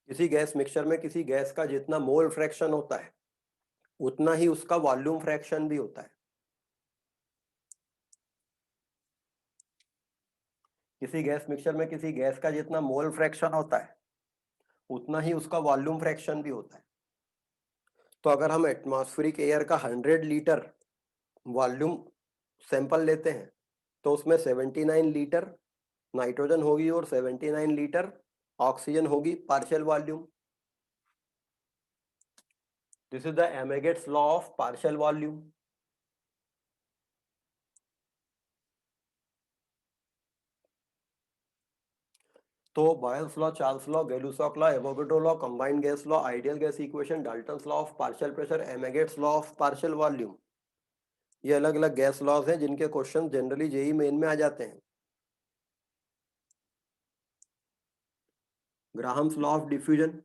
किसी गैस मिक्सचर में किसी गैस का जितना मोल फ्रैक्शन होता है उतना ही उसका वॉल्यूम फ्रैक्शन भी होता है। किसी गैस मिक्सचर में किसी गैस का जितना मोल फ्रैक्शन होता है उतना ही उसका वॉल्यूम फ्रैक्शन भी होता है। तो अगर हम एटमॉस्फेरिक एयर का 100 लीटर वॉल्यूम सैंपल लेते हैं तो उसमें 79 लीटर नाइट्रोजन होगी और 79 लीटर ऑक्सीजन होगी partial volume. This is the Amagat's law of partial volume. तो Boyle's law, Charles law, Gay Lussac law, Avogadro law, combined gas law, ideal gas equation, Dalton's law of partial pressure, Amagat's law of partial volume, ये अलग अलग gas laws हैं जिनके question generally JEE main में आ जाते हैं। Graham's law of diffusion,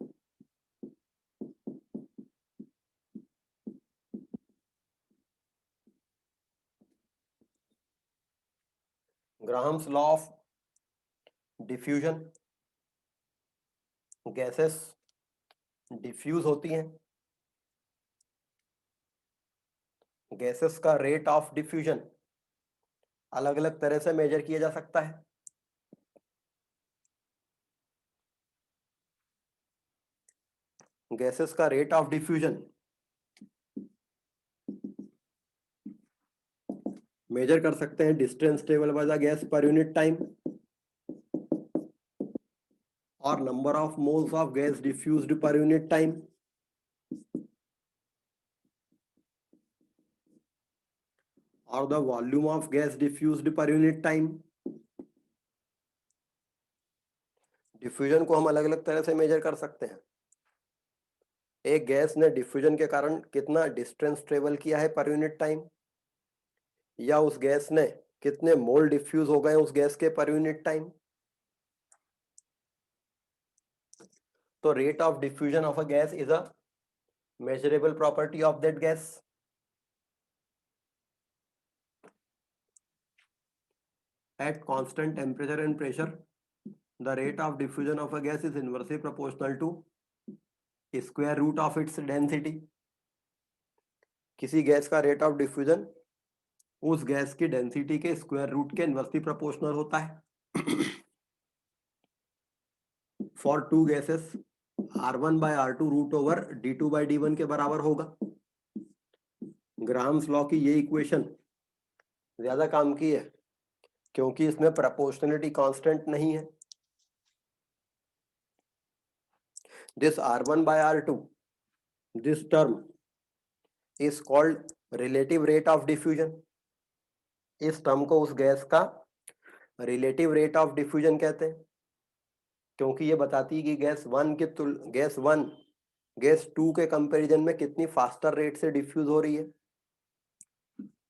Graham's law of diffusion, gases diffuse होती हैं, गैसेस का रेट ऑफ डिफ्यूजन अलग अलग तरह से मेजर किया जा सकता है। गैसेस का रेट ऑफ डिफ्यूजन मेजर कर सकते हैं डिस्टेंस टेबल by the gas per unit time और number of moles of gas diffused per unit time, और the volume of gas diffused per unit time. Diffusion को हम अलग अलग तरह से मेजर कर सकते हैं। एक गैस ने डिफ्यूजन के कारण कितना डिस्टेंस ट्रेवल किया है पर यूनिट टाइम, या उस गैस ने कितने मोल डिफ्यूज हो गए उस गैस के पर यूनिट टाइम। तो rate of diffusion of a gas is a measurable property of that gas. At constant temperature and pressure, the rate of diffusion of a gas is inversely proportional to square root of its density. किसी gas का rate of diffusion उस gas की density के square root के inversely proportional होता है। For two gases R1 by R2 root over D2 by D1 के बराबर होगा। ग्राहम्स लॉ की ये इक्वेशन ज्यादा काम की है क्योंकि इसमें प्रोपोर्शनलिटी कांस्टेंट नहीं है। This R1 by R2, this term is called relative rate of diffusion. इस टर्म को उस गैस का रिलेटिव रेट ऑफ डिफ्यूजन कहते हैं क्योंकि ये बताती है कि गैस 2 के कंपैरिजन में कितनी फास्टर रेट से डिफ्यूज हो रही है।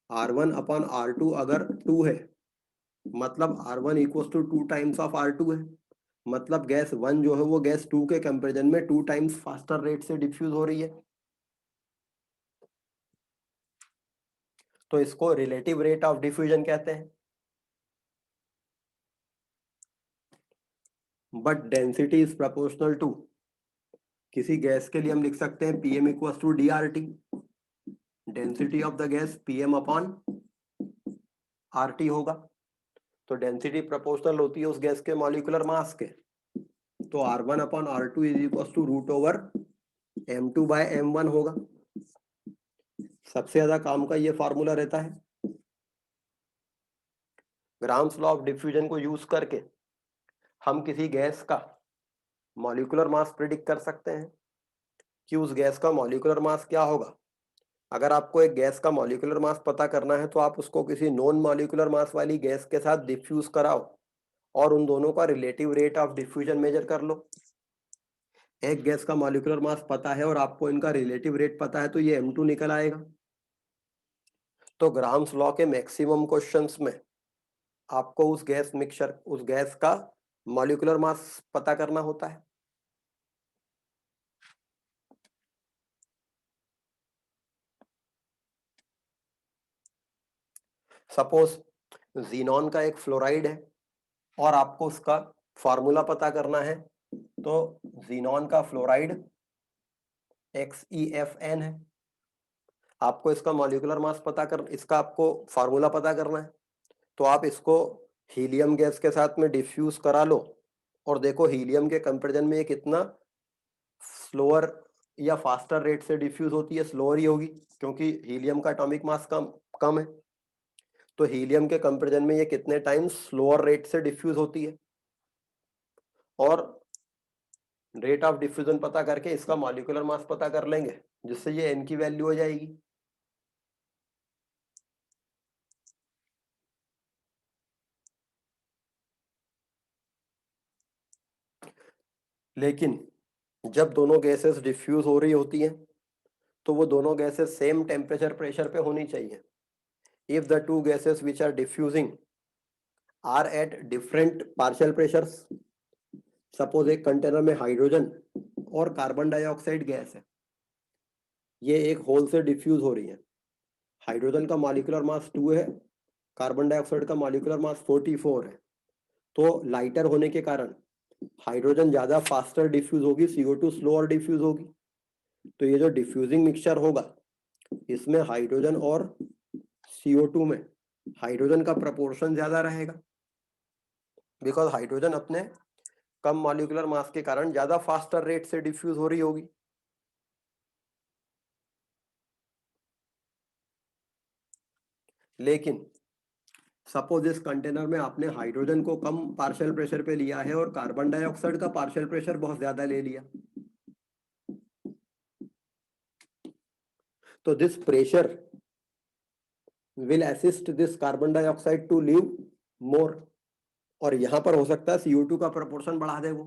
R1 अपॉन R2 अगर 2 है मतलब R1 equal to 2 times of R2 है, मतलब गैस 1 जो है वो गैस 2 के कंपैरिजन में 2 टाइम्स फास्टर रेट से डिफ्यूज हो रही है। तो इसको रिलेटिव रेट ऑफ डिफ्यूजन कहते हैं। But density is proportional to, किसी गैस के लिए हम लिख सकते हैं Pm equal to DRT, density of the gas Pm upon RT होगा। तो डेंसिटी प्रोपोर्शनल होती है उस गैस के मॉलिक्यूलर मास के। तो R1 upon R2 is equal to root over M2 by M1 होगा। सबसे ज्यादा काम का ये फार्मूला रहता है। ग्राहम्स लॉ ऑफ डिफ्यूजन को यूज करके हम किसी गैस का मॉलिक्यूलर मास प्रिडिक्ट कर सकते हैं कि उस गैस का मॉलिक्यूलर मास क्या होगा। अगर आपको एक गैस का मॉलिक्यूलर मास पता करना है तो आप उसको किसी नॉन मॉलिक्यूलर मास वाली गैस के साथ डिफ्यूज कराओ और उन दोनों का relative rate of diffusion measure कर लो। एक गैस का मॉलिक्यूलर मास पता है और आपको इनका रिलेटिव रेट पता है तो ये M2 निकल आएगा। तो ग्राहम्स लॉ के मैक्सिमम क्वेश्चंस में आपको उस गैस का मॉलिक्यूलर मास पता करना होता है। सपोज जीनॉन का एक फ्लोराइड है और आपको उसका फॉर्मूला पता करना है, तो जीनॉन का फ्लोराइड XeFn है। आपको इसका मॉलिक्यूलर मास इसका आपको फॉर्मूला पता करना है, तो आप इसको हीलियम गैस के साथ में डिफ्यूज करा लो और देखो हीलियम के कंपैरिजन में ये कितना स्लोअर या फास्टर रेट से डिफ्यूज होती है। स्लोअर ही होगी क्योंकि हीलियम का एटॉमिक मास कम है। तो हीलियम के कंपैरिजन में ये कितने टाइम्स स्लोअर रेट से डिफ्यूज होती है, और रेट ऑफ डिफ्यूजन पता करके इसका मॉलिक्यूलर मास पता कर लेंगे जिससे ये n की वैल्यू हो जाएगी। लेकिन जब दोनों गैसेस डिफ्यूज हो रही होती हैं तो वो दोनों गैसेस सेम टेम्परेचर प्रेशर पे होनी चाहिए। If the two gases which are diffusing are at different partial pressures, suppose एक कंटेनर में हाइड्रोजन और कार्बन डाइऑक्साइड गैस है, ये एक होल से डिफ्यूज हो रही है। हाइड्रोजन का मॉलिक्यूलर मास 2 है कार्बन डाइऑक्साइड का मॉलिक्यूलर मास 44 है, तो लाइटर होने के कारण हाइड्रोजन ज्यादा फास्टर डिफ्यूज होगी, CO2 स्लोअर डिफ्यूज होगी। तो ये जो डिफ्यूजिंग मिक्सचर होगा इसमें हाइड्रोजन और CO2 में हाइड्रोजन का प्रपोर्शन ज्यादा रहेगा, बिकॉज हाइड्रोजन अपने कम मॉलिक्यूलर मास के कारण ज्यादा फास्टर रेट से डिफ्यूज हो रही होगी। लेकिन सपोज इस कंटेनर में आपने हाइड्रोजन को कम पार्शियल प्रेशर पे लिया है और कार्बन डाइऑक्साइड का पार्शियल प्रेशर बहुत ज्यादा ले लिया, तो this pressure will assist this carbon dioxide to leave more, और यहां पर हो सकता है CO2 का प्रोपोर्शन बढ़ा दे वो,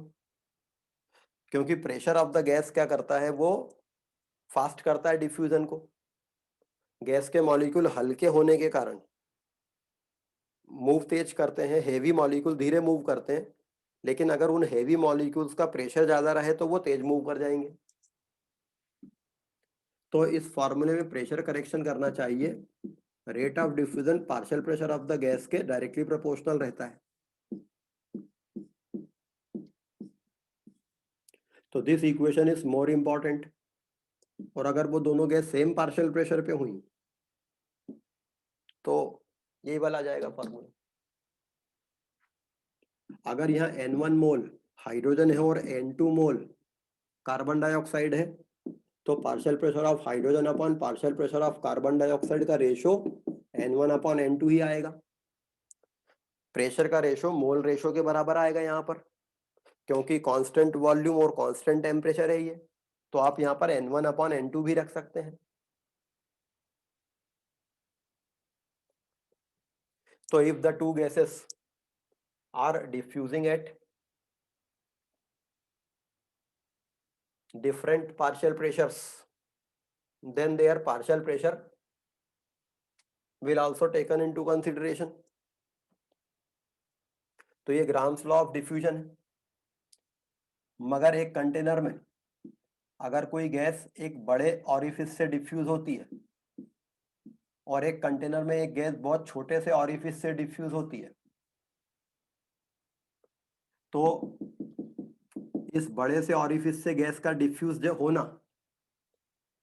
क्योंकि प्रेशर ऑफ द गैस क्या करता है, वो फास्ट करता है डिफ्यूजन को। गैस के मॉलिक्यूल हल्के होने के कारण मूव तेज करते हैं, हेवी मॉलिक्यूल धीरे मूव करते हैं, लेकिन अगर उन हेवी मॉलिक्यूल्स का प्रेशर ज्यादा रहे तो वो तेज मूव कर जाएंगे। तो इस फॉर्मूले में प्रेशर करेक्शन करना चाहिए, rate of diffusion partial pressure of the gas के डायरेक्टली प्रोपोर्शनल रहता है। तो this equation is more important, और अगर वो दोनों गैस सेम पार्शियल प्रेशर पे हुई तो यही वाला आ जाएगा फॉर्मूला। अगर यहाँ N1 मोल हाइड्रोजन है और N2 मोल कार्बन डाइऑक्साइड है, तो partial pressure of hydrogen upon partial pressure of carbon dioxide का रेशो N1 अपॉन N2 ही आएगा। प्रेशर का रेशो मोल रेशो के बराबर आएगा यहाँ पर, क्योंकि कांस्टेंट वॉल्यूम और कांस्टेंट टेम्परेचर है ये, तो आप यहाँ पर N1 अपॉन N2 भी रख सकते हैं। तो if the two gases are diffusing at different partial pressures, then their partial pressure will also taken into consideration। तो ये ग्राम्स लॉ ऑफ डिफ्यूजन है। मगर एक कंटेनर में अगर कोई गैस एक बड़े ऑरिफिस से डिफ्यूज होती है और एक कंटेनर में एक गैस बहुत छोटे से ऑरिफिस से डिफ्यूज होती है, तो इस बड़े से ऑरिफिस से गैस का डिफ्यूज होना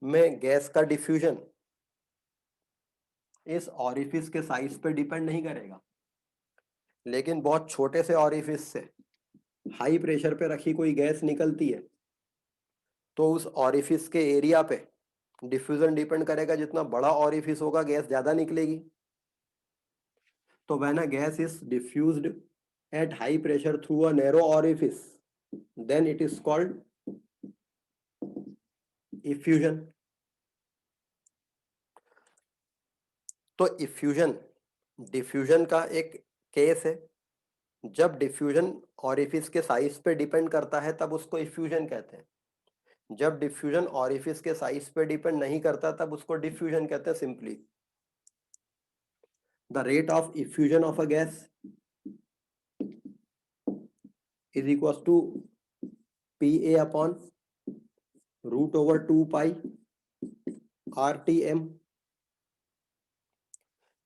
में गैस का डिफ्यूजन इस ऑरिफिस के साइज पे डिपेंड नहीं करेगा, लेकिन बहुत छोटे से ऑरिफिस से हाई प्रेशर पे रखी कोई गैस निकलती है तो उस ऑरिफिस के एरिया पे डिफ्यूजन डिपेंड करेगा। जितना बड़ा ऑरिफिस होगा गैस ज्यादा निकलेगी। तो when a gas is diffused at high pressure through a narrow orifice, then it is called effusion. तो इफ्यूजन डिफ्यूजन का एक केस है। जब डिफ्यूजन ऑरिफिस के साइज पे डिपेंड करता है तब उसको इफ्यूजन कहते हैं। जब डिफ्यूजन ऑरिफिस के साइज पे डिपेंड नहीं करता तब उसको डिफ्यूजन कहते हैं simply. The rate of effusion of a gas is equals to PA upon root over 2 pi RTM।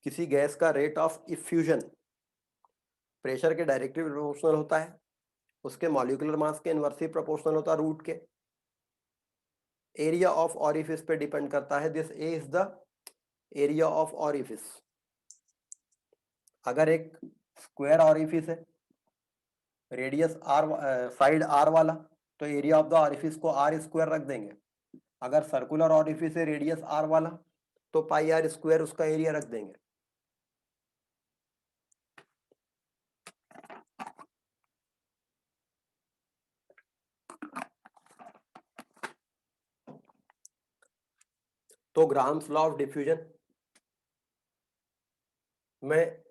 किसी गैस का रेट ऑफ इफ्यूजन प्रेशर के डायरेक्टली प्रोपोर्शनल होता है, उसके मॉलिक्यूलर मास के इनवर्सली प्रोपोर्शनल होता है रूट के। एरिया ऑफ ऑरिफिस पे डिपेंड करता है। This A is the area of orifice. अगर एक स्क्वायर ऑरिफिस है, रेडियस आर, साइड आर वाला, तो एरिया ऑफ द ऑरिफिस को आर स्क्वायर रख देंगे। अगर सर्कुलर ऑरिफिस है रेडियस आर वाला, तो पाई आर स्क्वायर उसका एरिया रख देंगे। तो ग्राम्स लॉ ऑफ डिफ्यूजन में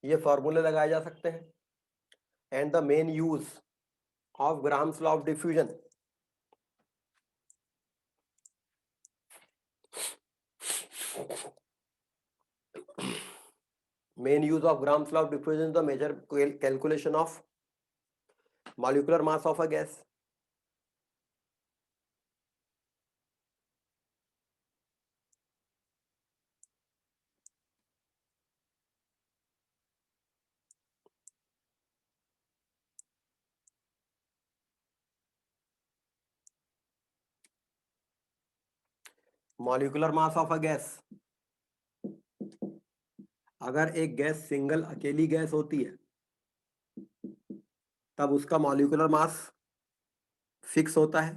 ये फॉर्मूले लगाए जा सकते हैं। And the main use of grams law of diffusion Gram's law of diffusion is the major calculation of molecular mass of a gas। Molecular mass of a gas, अगर एक gas single अकेली गैस होती है तब उसका molecular mass fix होता है।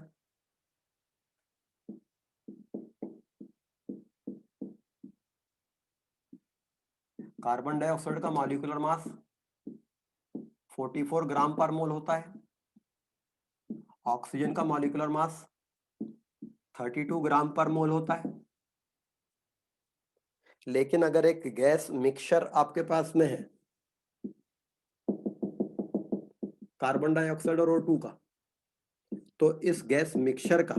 Carbon dioxide का मॉलिक्यूलर मास 44 ग्राम पर मोल होता है। ऑक्सीजन का मॉलिक्यूलर मास 32 ग्राम पर मोल होता है। लेकिन अगर एक गैस मिक्सचर आपके पास में है कार्बन डाइऑक्साइड और O2 का, तो इस गैस मिक्सचर का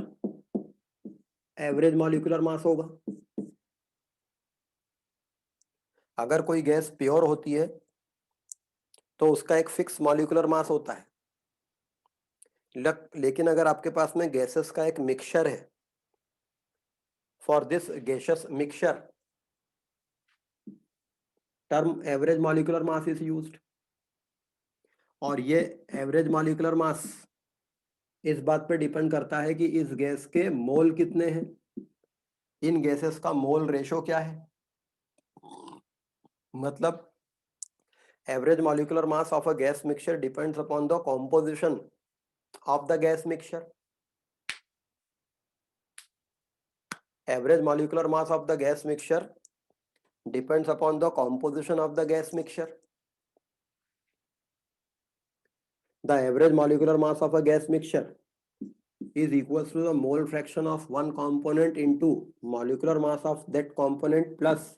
एवरेज मॉलिक्यूलर मास होगा। अगर कोई गैस प्योर होती है तो उसका एक फिक्स मॉलिक्यूलर मास होता है। लेकिन अगर आपके पास में गैसेस का एक मिक्सचर है, for this gaseous mixture term average molecular mass is used. और ये एवरेज मॉलिक्यूलर मास इस बात पे डिपेंड करता है कि इस गैस के मोल कितने हैं, इन गैसेस का मोल रेशो क्या है। मतलब average molecular mass of a gas mixture depends upon the composition of the gas mixture. Average molecular mass of the gas mixture depends upon the composition of the gas mixture. The average molecular mass of a gas mixture is equals to the mole fraction of one component into molecular mass of that component plus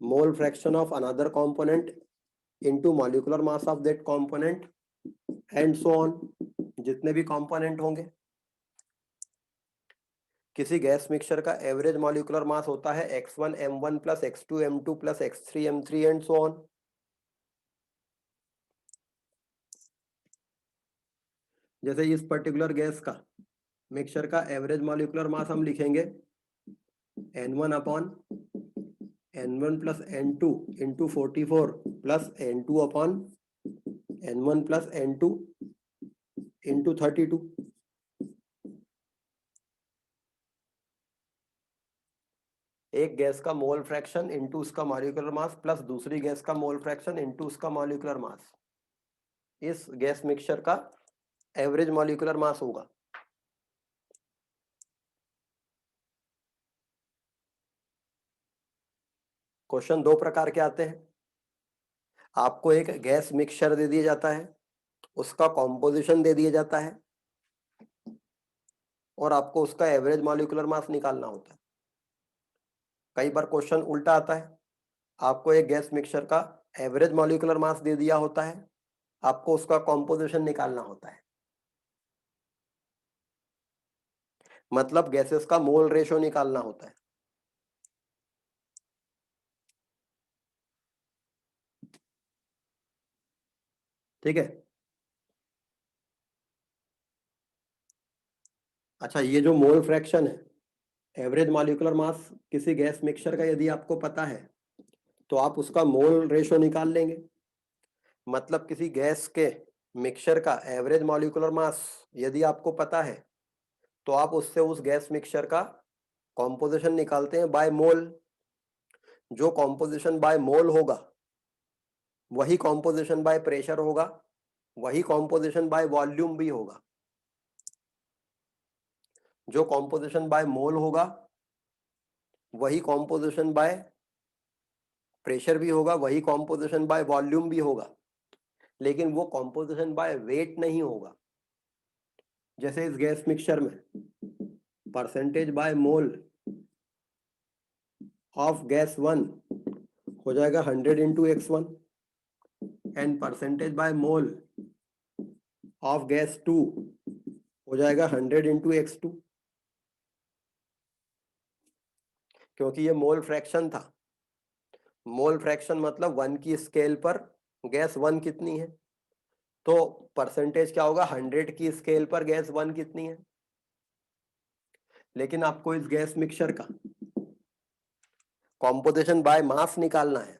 mole fraction of another component into molecular mass of that component and so on. जितने भी component होंगे, किसी gas mixture का average molecular मास होता है x1 m1 plus x2 m2 plus x3 m3 and so on. जैसे इस particular gas का मिक्सचर का एवरेज मॉलिक्यूलर मास हम लिखेंगे n1 upon n1 plus n2 into 44 plus n2 upon n1 plus n2 into 32। एक gas का मोल फ्रैक्शन इंटू उसका molecular mass plus दूसरी गैस का मोल फ्रैक्शन इंटू उसका मॉलिक्यूलर मास, इस गैस मिक्सचर का एवरेज मॉलिक्यूलर मास होगा। क्वेश्चन दो प्रकार के आते हैं। आपको एक गैस मिक्सचर दे दिया जाता है, उसका कॉम्पोजिशन दे दिया जाता है और आपको उसका एवरेज मॉलिक्यूलर मास निकालना होता है। कई बार क्वेश्चन उल्टा आता है, आपको एक गैस मिक्सचर का एवरेज मॉलिक्यूलर मास दे दिया होता है, आपको उसका कॉम्पोजिशन निकालना होता है। मतलब गैसेस का मोल रेशो निकालना होता है। ठीक है। अच्छा, ये जो मोल फ्रैक्शन है, एवरेज मॉलिक्यूलर मास किसी गैस मिक्सचर का यदि आपको पता है तो आप उसका मोल रेशो निकाल लेंगे। मतलब किसी गैस के मिक्सचर का एवरेज मॉलिक्यूलर मास यदि आपको पता है तो आप उससे उस गैस मिक्सचर का कॉम्पोजिशन निकालते हैं बाय मोल। जो कॉम्पोजिशन बाय मोल होगा वही कॉम्पोजिशन बाय प्रेशर होगा, वही कॉम्पोजिशन बाय वॉल्यूम भी होगा। जो कॉम्पोजिशन बाय मोल होगा वही कॉम्पोजिशन बाय प्रेशर भी होगा, वही कॉम्पोजिशन बाय वॉल्यूम भी होगा, लेकिन वो कॉम्पोजिशन बाय वेट नहीं होगा। जैसे इस गैस मिक्सचर में percentage by mole of gas 1 हो जाएगा 100 into x1 and percentage by mole of gas 2 हो जाएगा 100 इंटू x2, क्योंकि ये मोल फ्रैक्शन था। मोल फ्रैक्शन मतलब 1 की स्केल पर गैस 1 कितनी है, तो परसेंटेज क्या होगा 100 की स्केल पर गैस 1 कितनी है। लेकिन आपको इस गैस मिक्सचर का कॉम्पोजिशन बाय मास निकालना है,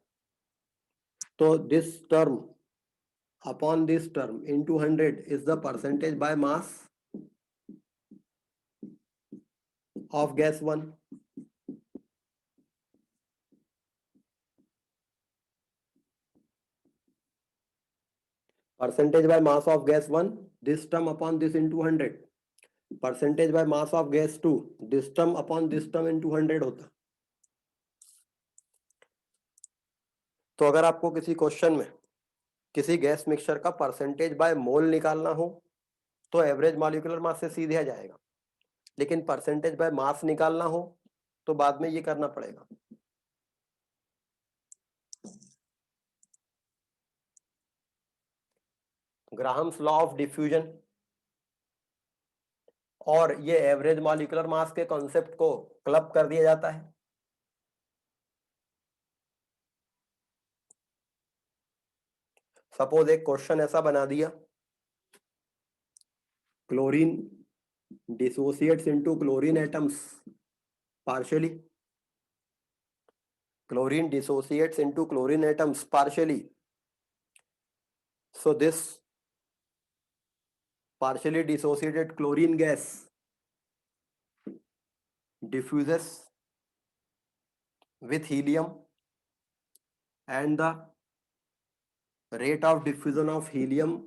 तो this term upon this term into 100 is the percentage by mass of gas 1. Percentage by mass of gas 1, this term upon this into 100. Percentage by mass of gas 2, this term upon this term into 100 होता. तो अगर आपको किसी question में किसी gas mixture का percentage by mole निकालना हो तो एवरेज मॉलिक्यूलर मास से सीधे आ जाएगा, लेकिन परसेंटेज बाय मास निकालना हो तो बाद में ये करना पड़ेगा. ग्राहम्स लॉ ऑफ डिफ्यूजन और ये एवरेज मॉलिक्यूलर मास के कॉन्सेप्ट को क्लब कर दिया जाता है. सपोज एक क्वेश्चन ऐसा बना दिया, chlorine dissociates into chlorine atoms partially. Chlorine dissociates into chlorine atoms partially. So this partially dissociated chlorine gas diffuses with helium, and the rate of diffusion of helium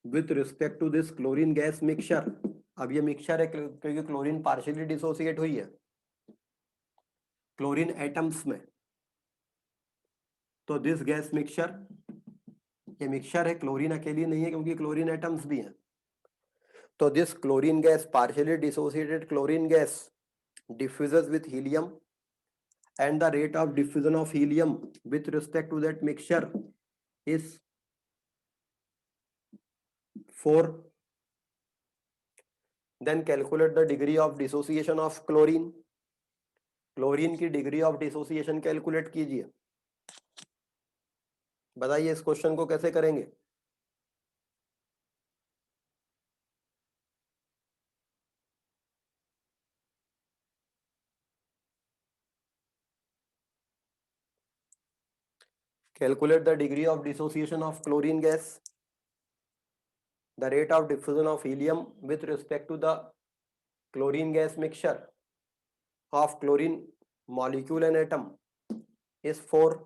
with respect to this chlorine gas mixture. अब ये mixture है क्योंकि chlorine partially dissociate हुई है chlorine atoms में, तो this gas mixture, ये mixture है, क्लोरीन अकेली नहीं है क्योंकि क्लोरीन एटम्स भी हैं. तो this chlorine gas, partially dissociated chlorine gas diffuses with helium, and the rate of diffusion of helium with respect to that mixture is 4. Then calculate the degree of dissociation of chlorine. Chlorine की degree of dissociation calculate कीजिए. बताइए इस question को कैसे करेंगे. Calculate the degree of dissociation of chlorine gas, the rate of diffusion of helium with respect to the chlorine gas mixture of chlorine molecule and atom is 4.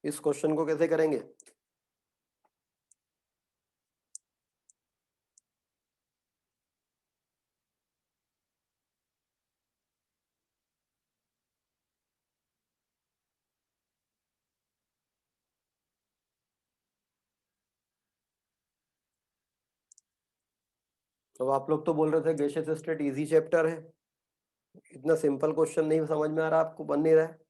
इस question को कैसे करेंगे. तो आप लोग तो बोल रहे थे गैसियस स्टेट इजी चैप्टर है, इतना सिंपल क्वेश्चन नहीं समझ में आ रहा आपको, बन नहीं रहा है.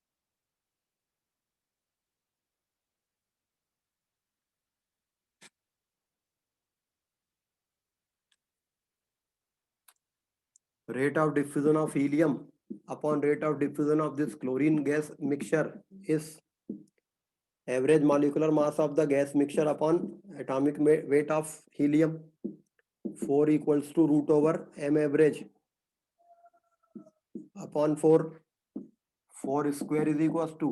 Rate of diffusion of helium upon rate of diffusion of this chlorine gas mixture is average molecular mass of the gas mixture upon atomic weight of helium. 4 equals to root over m average upon 4. 4 square is equals to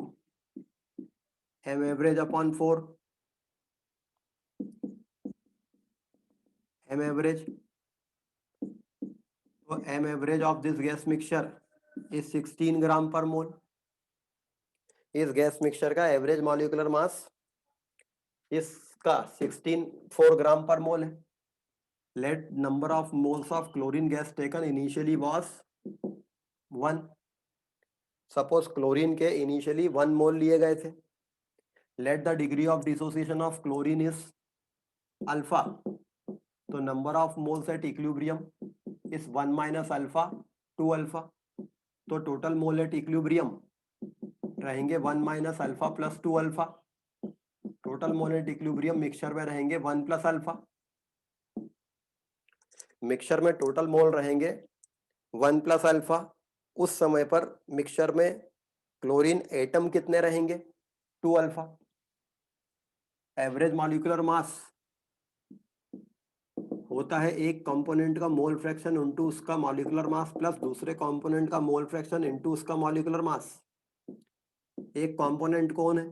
m average upon 4. m average, so m average of this gas mixture is 16 gram per mole. इस gas mixture का average molecular mass इसका 4 gram per mole है. Let number of moles of chlorine gas taken initially was 1. Suppose chlorine के initially 1 mole लिए गए थे. Let the degree of dissociation of chlorine is alpha, तो number of moles at equilibrium is 1 minus alpha 2 alpha. तो total mole at equilibrium रहेंगे 1 minus alpha plus 2 alpha. Total mole at equilibrium mixture में रहेंगे 1 plus alpha. Mixture में total mole रहेंगे 1 plus alpha. उस समय पर मिक्सचर में क्लोरीन एटम कितने रहेंगे 2 अल्फा. एवरेज मॉलिक्यूलर मास होता है एक कंपोनेंट का मोल फ्रैक्शन इनटू उसका मॉलिक्यूलर मास प्लस दूसरे कंपोनेंट का मोल फ्रैक्शन इनटू उसका मॉलिक्यूलर मास. एक कंपोनेंट कौन है,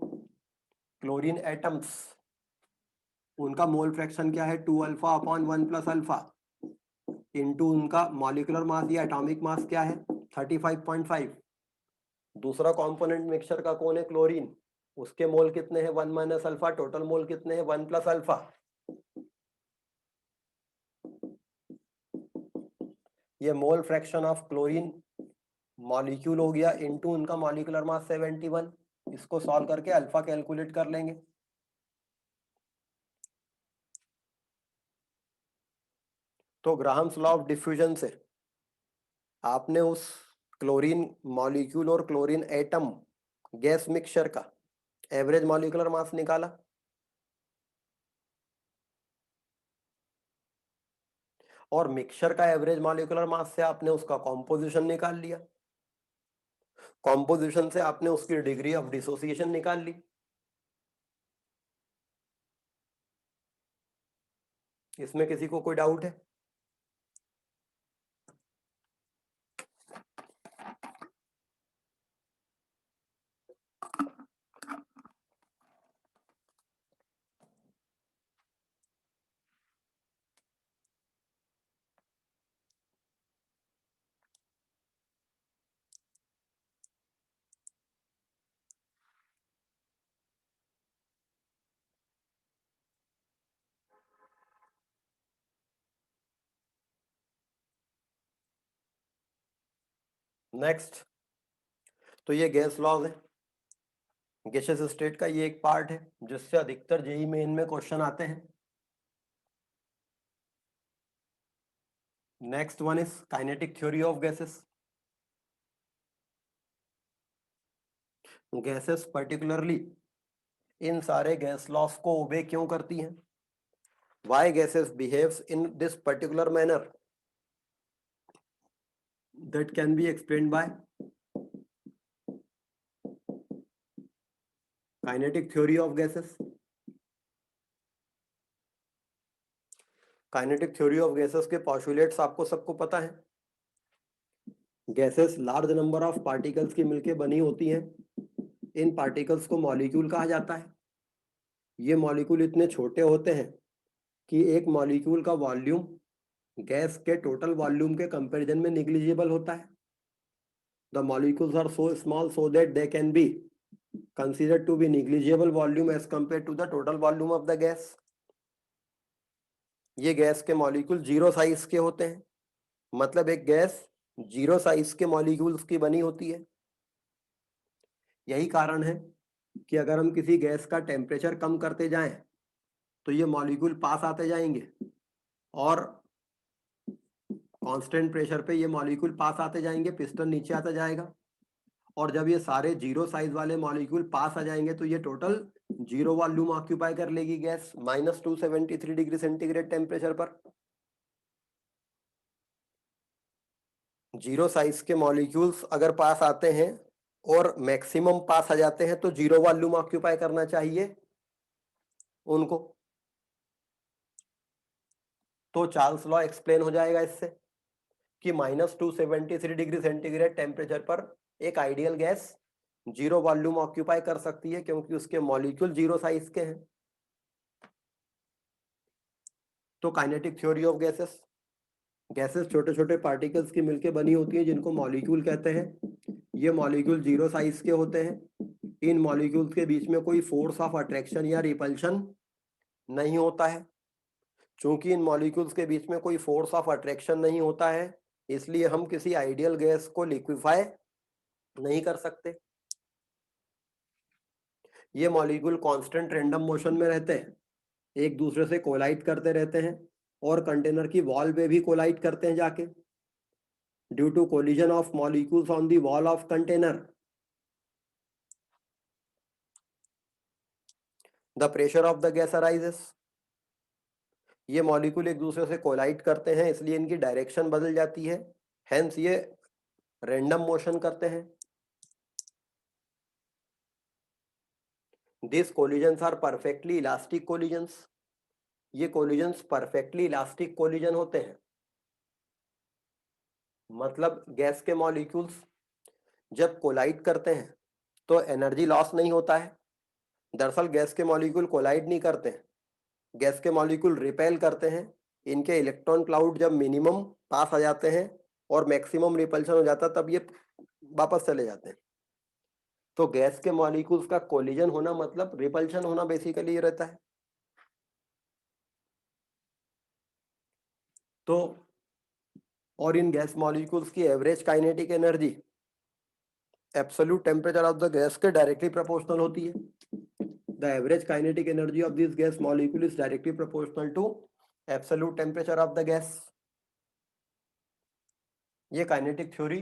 क्लोरीन एटम्स, उनका मोल फ्रैक्शन क्या है 2 alpha upon 1 plus alpha. Into उनका मॉलिक्यूलर मास या एटॉमिक मास क्या है 35.5। दूसरा कंपोनेंट मिक्सचर का कौन है क्लोरीन, उसके मोल कितने हैं 1 माइनस अल्फा, टोटल मोल कितने हैं 1 प्लस अल्फा। ये मोल फ्रैक्शन ऑफ क्लोरीन मॉलिक्यूल हो गया इनटू उनका मॉलिक्यूलर मास 71। इसको सॉल्व करके अल्फा कैलकुलेट कर लेंगे। तो ग्राहम्स लॉ ऑफ डिफ्यूजन से आपने उस क्लोरीन मॉलिक्यूल और क्लोरीन एटम गैस मिक्सचर का एवरेज मॉलिक्यूलर मास निकाला, और मिक्सचर का एवरेज मॉलिक्यूलर मास से आपने उसका कॉम्पोजिशन निकाल लिया, कॉम्पोजिशन से आपने उसकी डिग्री ऑफ डिसोसिएशन निकाल ली। इसमें किसी को कोई डाउट है? नेक्स्ट, तो ये गैस लॉज है, गैसेस स्टेट का ये एक पार्ट है जिससे अधिकतर जेईई मेन में क्वेश्चन आते हैं। Next one is kinetic theory of gases. Gases particularly in सारे गैस लॉस को ओबे क्यों करती हैं? Why gases behaves in this particular manner, that can be explained bye kinetic theory of gases. Kinetic theory of gases के postulates आपको सबको पता है। Gases large number of particles की मिलके बनी होती हैं। इन पार्टिकल्स को मॉलिक्यूल कहा जाता है। ये मॉलिक्यूल इतने छोटे होते हैं कि एक मॉलिक्यूल का वॉल्यूम गैस के टोटल वॉल्यूम के कंपैरिजन में निग्लिजिबल होता है। The molecules are so small so that they can be considered to be negligible volume as compared to the total volume of the gas। ये gas के molecule zero size के होते हैं, मतलब एक गैस जीरो साइज के molecules की बनी होती है। यही कारण है कि अगर हम किसी गैस का टेम्परेचर कम करते जाएं तो ये मॉलिक्यूल पास आते जाएंगे, और कांस्टेंट प्रेशर पे ये मॉलिक्यूल पास आते जाएंगे, पिस्टन नीचे आता जाएगा, और जब ये सारे जीरो साइज वाले मॉलिक्यूल पास आ जाएंगे तो ये टोटल जीरो वॉल्यूम ऑक्यूपाई कर लेगी गैस -273 डिग्री सेंटीग्रेड टेम्परेचर पर। जीरो साइज के मॉलिक्यूल्स अगर पास आते हैं और मैक्सिमम पास आ जाते हैं तो जीरो वॉल्यूम ऑक्यूपाई करना चाहिए उनको। तो चार्ल्स लॉ एक्सप्लेन हो जाएगा इससे कि -273 डिग्री सेंटीग्रेड टेम्परेचर पर एक ideal gas zero volume occupy कर सकती है क्योंकि उसके मॉलिक्यूल जीरो साइज के हैं। तो kinetic theory of gases, gases छोटे छोटे पार्टिकल्स की मिलके बनी होती है जिनको मॉलिक्यूल कहते हैं। ये मॉलिक्यूल जीरो साइज के होते हैं। इन मॉलिक्यूल्स के बीच में कोई फोर्स ऑफ अट्रैक्शन या रिपल्शन नहीं होता है। चूंकि इन मॉलिक्यूल्स के बीच में कोई फोर्स ऑफ अट्रैक्शन नहीं होता है, इसलिए हम किसी आइडियल गैस को लिक्विफाई नहीं कर सकते। ये मॉलिक्यूल कांस्टेंट रैंडम मोशन में रहते हैं, एक दूसरे से कोलाइड करते रहते हैं, और कंटेनर की वॉल पे भी कोलाइड करते हैं जाके। Due to collision of molecules on the wall of container, the pressure of the gas arises. ये मॉलिक्यूल एक दूसरे से कोलाइड करते हैं, इसलिए इनकी डायरेक्शन बदल जाती है, हेंस ये रैंडम मोशन करते हैं। This collisions are perfectly elastic collisions. ये कोलिजन्स परफेक्टली इलास्टिक कोलिजन होते हैं, मतलब गैस के मॉलिक्यूल्स जब कोलाइड करते हैं तो एनर्जी लॉस नहीं होता है। दरअसल गैस के मॉलिक्यूल कोलाइड नहीं करते हैं, गैस के मॉलिक्यूल रिपेल करते हैं, इनके इलेक्ट्रॉन क्लाउड जब मिनिमम पास आ जाते हैं और मैक्सिमम रिपल्शन हो जाता है तब ये वापस चले जाते हैं। तो गैस के मॉलिक्यूल्स का कोलिजन होना मतलब रिपल्शन होना बेसिकली ये रहता है। तो और इन गैस मॉलिक्यूल्स की average kinetic energy absolute temperature of the gas के डायरेक्टली प्रोपोर्शनल होती है। The average kinetic energy of this gas molecule is directly proportional to absolute temperature of the gas. ये काइनेटिक थ्योरी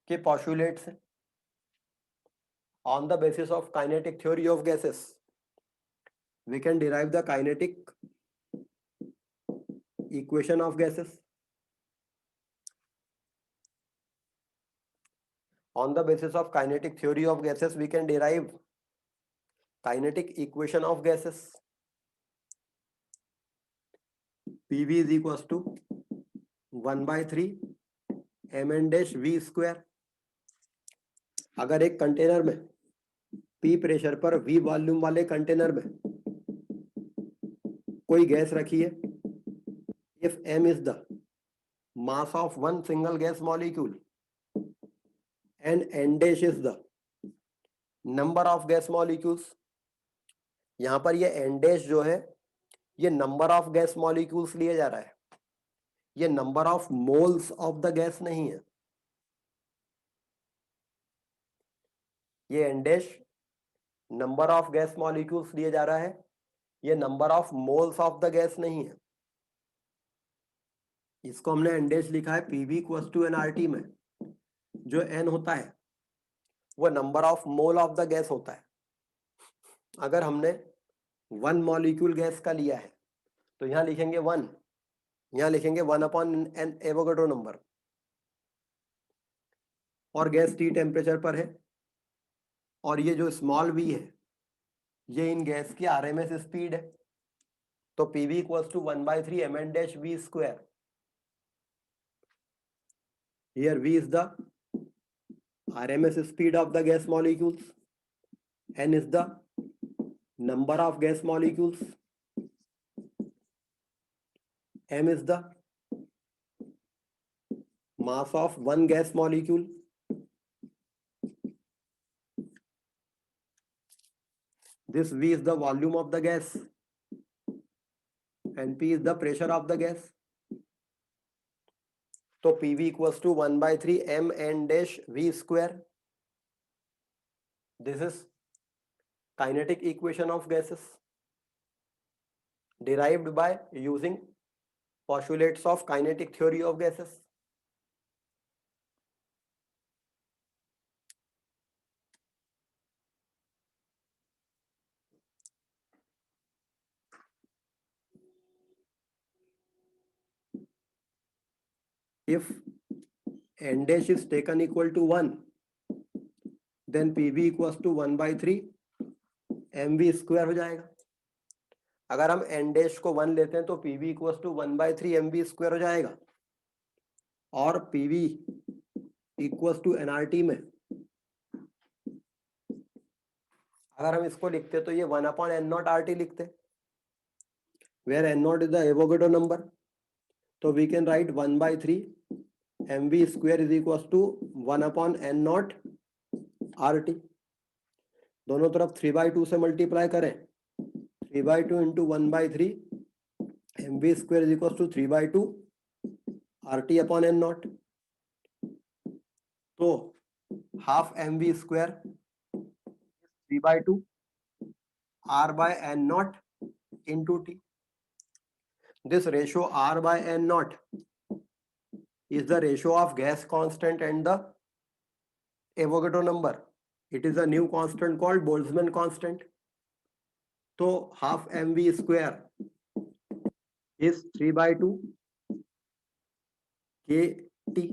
के postulates हैं। On the basis of kinetic theory of gases, we can derive the kinetic equation of gases. On the basis of kinetic theory of gases, we can derive kinetic equation of gases. PV is equals to 1/3 mn dash v square. अगर एक container में P pressure पर V volume वाले container में कोई gas रखी है, if m is the mass of one single gas molecule and n dash is the number of gas molecules, यहां पर ये n dash जो है ये नंबर ऑफ गैस मॉलिक्यूल्स लिए जा रहा है, ये number of moles of the gas नहीं है। ये n dash number of gas molecules लिए जा रहा है, ये number of moles of the gas नहीं है। इसको हमने n dash लिखा है PV इक्वल्स टू nRT में। जो n होता है वो number of mole of the gas होता है। अगर हमने 1 मॉलिक्यूल गैस का लिया है तो यहां लिखेंगे 1, यहां लिखेंगे 1/n एवोगाड्रो नंबर, और गैस T टेम्परेचर पर है, और ये जो स्मॉल v है ये इन गैस की RMS स्पीड है। तो PV equals to 1/3 mn dash v square. Here v is the RMS speed of the gas molecules, n is the number of gas molecules, m is the mass of one gas molecule, this V is the volume of the gas, and P is the pressure of the gas. So PV equals to 1/3 mn dash v square. This is kinetic equation of gases derived by using postulates of kinetic theory of gases. If n dash is taken equal to 1, then PV equals to 1/3 mv square हो जाएगा। अगर हम n dash को 1 लेते हैं तो PV equals to 1/3 mv square हो जाएगा, और PV equals to nRT में अगर हम इसको लिखते तो ये 1/n0 RT लिखते, where n0 is the Avogadro number. तो we can write 1/3 mv square is equals to 1/n0 RT. दोनों तरफ 3/2 से मल्टीप्लाई करें, 3/2 into 1/3 mv square is equals to 3/2 RT/n0. तो half mv square 3/2 R/n0 into T. This ratio R/n0 is the ratio of gas constant and the Avogadro number. It is a new constant called Boltzmann constant. So half mv square is 3/2 kT.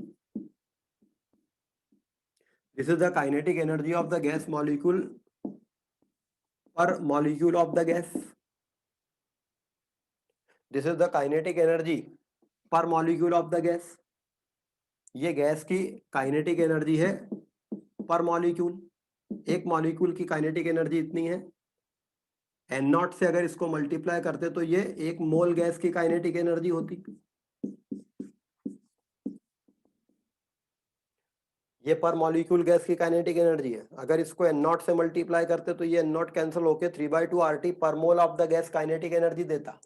This is the kinetic energy of the gas molecule per molecule of the gas. This is the kinetic energy per molecule of the gas. ये gas की kinetic energy है पर molecule. एक molecule की kinetic energy इतनी है, n0 से अगर इसको मल्टीप्लाई करते तो ये 1 मोल गैस की काइनेटिक एनर्जी होती। ये पर मॉलिक्यूल गैस की काइनेटिक एनर्जी है। अगर इसको n0 से मल्टीप्लाई करते तो ये n0 कैंसिल होके 3/2 RT पर mole of the gas kinetic energy देता।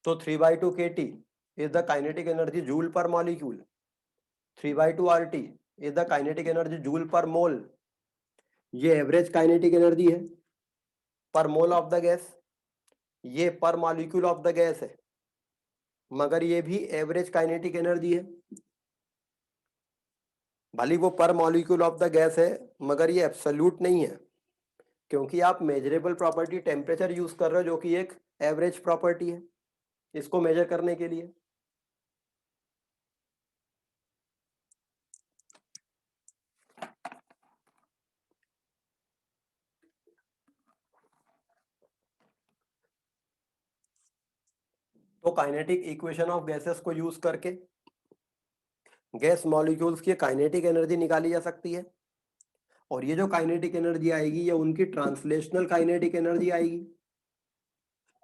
तो 3/2 kT is the kinetic energy joule per molecule. 3/2 RT is the kinetic energy joule per mole. ये एवरेज काइनेटिक एनर्जी है पर मोल ऑफ द गैस, ये पर molecule of the gas है, मगर ये भी एवरेज काइनेटिक एनर्जी है। भले वो पर मॉलिक्यूल ऑफ द गैस है मगर ये एब्सोल्यूट नहीं है, क्योंकि आप मेजरेबल प्रॉपर्टी टेम्परेचर यूज कर रहे हो जो कि एक एवरेज प्रॉपर्टी है इसको मेजर करने के लिए। तो काइनेटिक इक्वेशन ऑफ गैसेस को यूज करके गैस मॉलिक्यूल्स की काइनेटिक एनर्जी निकाली जा सकती है, और ये जो काइनेटिक एनर्जी आएगी ये उनकी ट्रांसलेशनल काइनेटिक एनर्जी आएगी,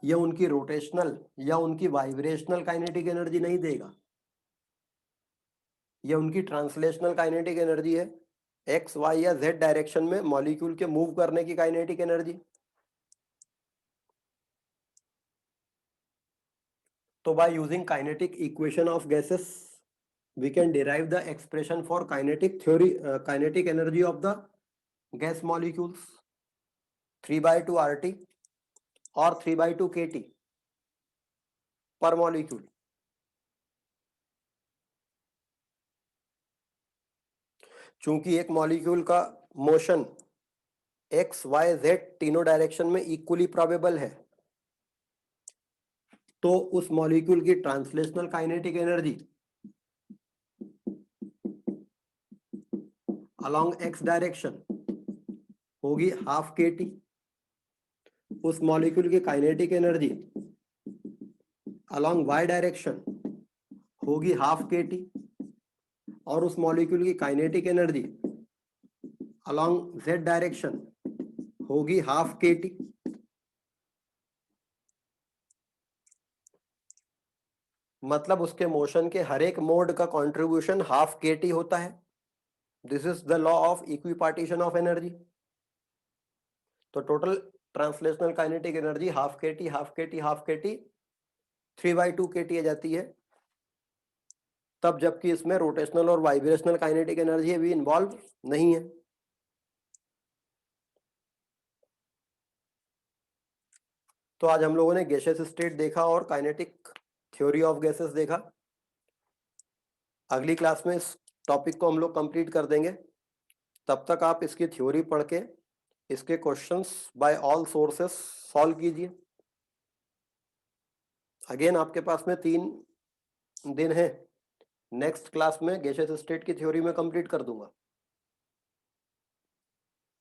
ये उनकी रोटेशनल या उनकी वाइब्रेशनल काइनेटिक एनर्जी नहीं देगा, ये उनकी ट्रांसलेशनल काइनेटिक एनर्जी है, एक्स वाई या जेड डायरेक्शन में मॉलिक्यूल के मूव करने की काइनेटिक एनर्जी। तो by using kinetic equation of gases we can derive the expression for kinetic theory, kinetic energy of the gas molecules 3/2 RT or 3/2 kT per molecule. चूंकि एक molecule का motion x Y Z तीनों direction में equally probable है, तो उस molecule की translational kinetic energy along x direction होगी हाफ kT, उस मॉलिक्यूल की kinetic energy along y direction होगी हाफ kT, और उस मॉलिक्यूल की kinetic energy along z direction होगी हाफ kT। मतलब उसके मोशन के हर एक मोड का कंट्रीब्यूशन हाफ kT होता है। This is the law of equipartition of energy. तो total translational kinetic energy half kT half kT half kT 3/2 kT आ जाती है, तब जबकि इसमें रोटेशनल और वाइब्रेशनल काइनेटिक एनर्जी अभी इन्वॉल्व नहीं है। तो आज हम लोगों ने गैसेस स्टेट देखा और काइनेटिक थ्योरी ऑफ गैसेस देखा। अगली क्लास में इस टॉपिक को हम लोग कंप्लीट कर देंगे। तब तक आप इसकी थ्योरी पढ़ के इसके questions bye all sources solve कीजिए। अगेन आपके पास में 3 दिन है, नेक्स्ट क्लास में गैसेस स्टेट की थ्योरी में कंप्लीट कर दूंगा।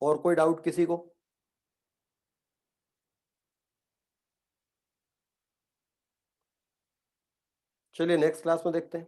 और कोई डाउट किसी को? चलिए नेक्स्ट क्लास में देखते हैं।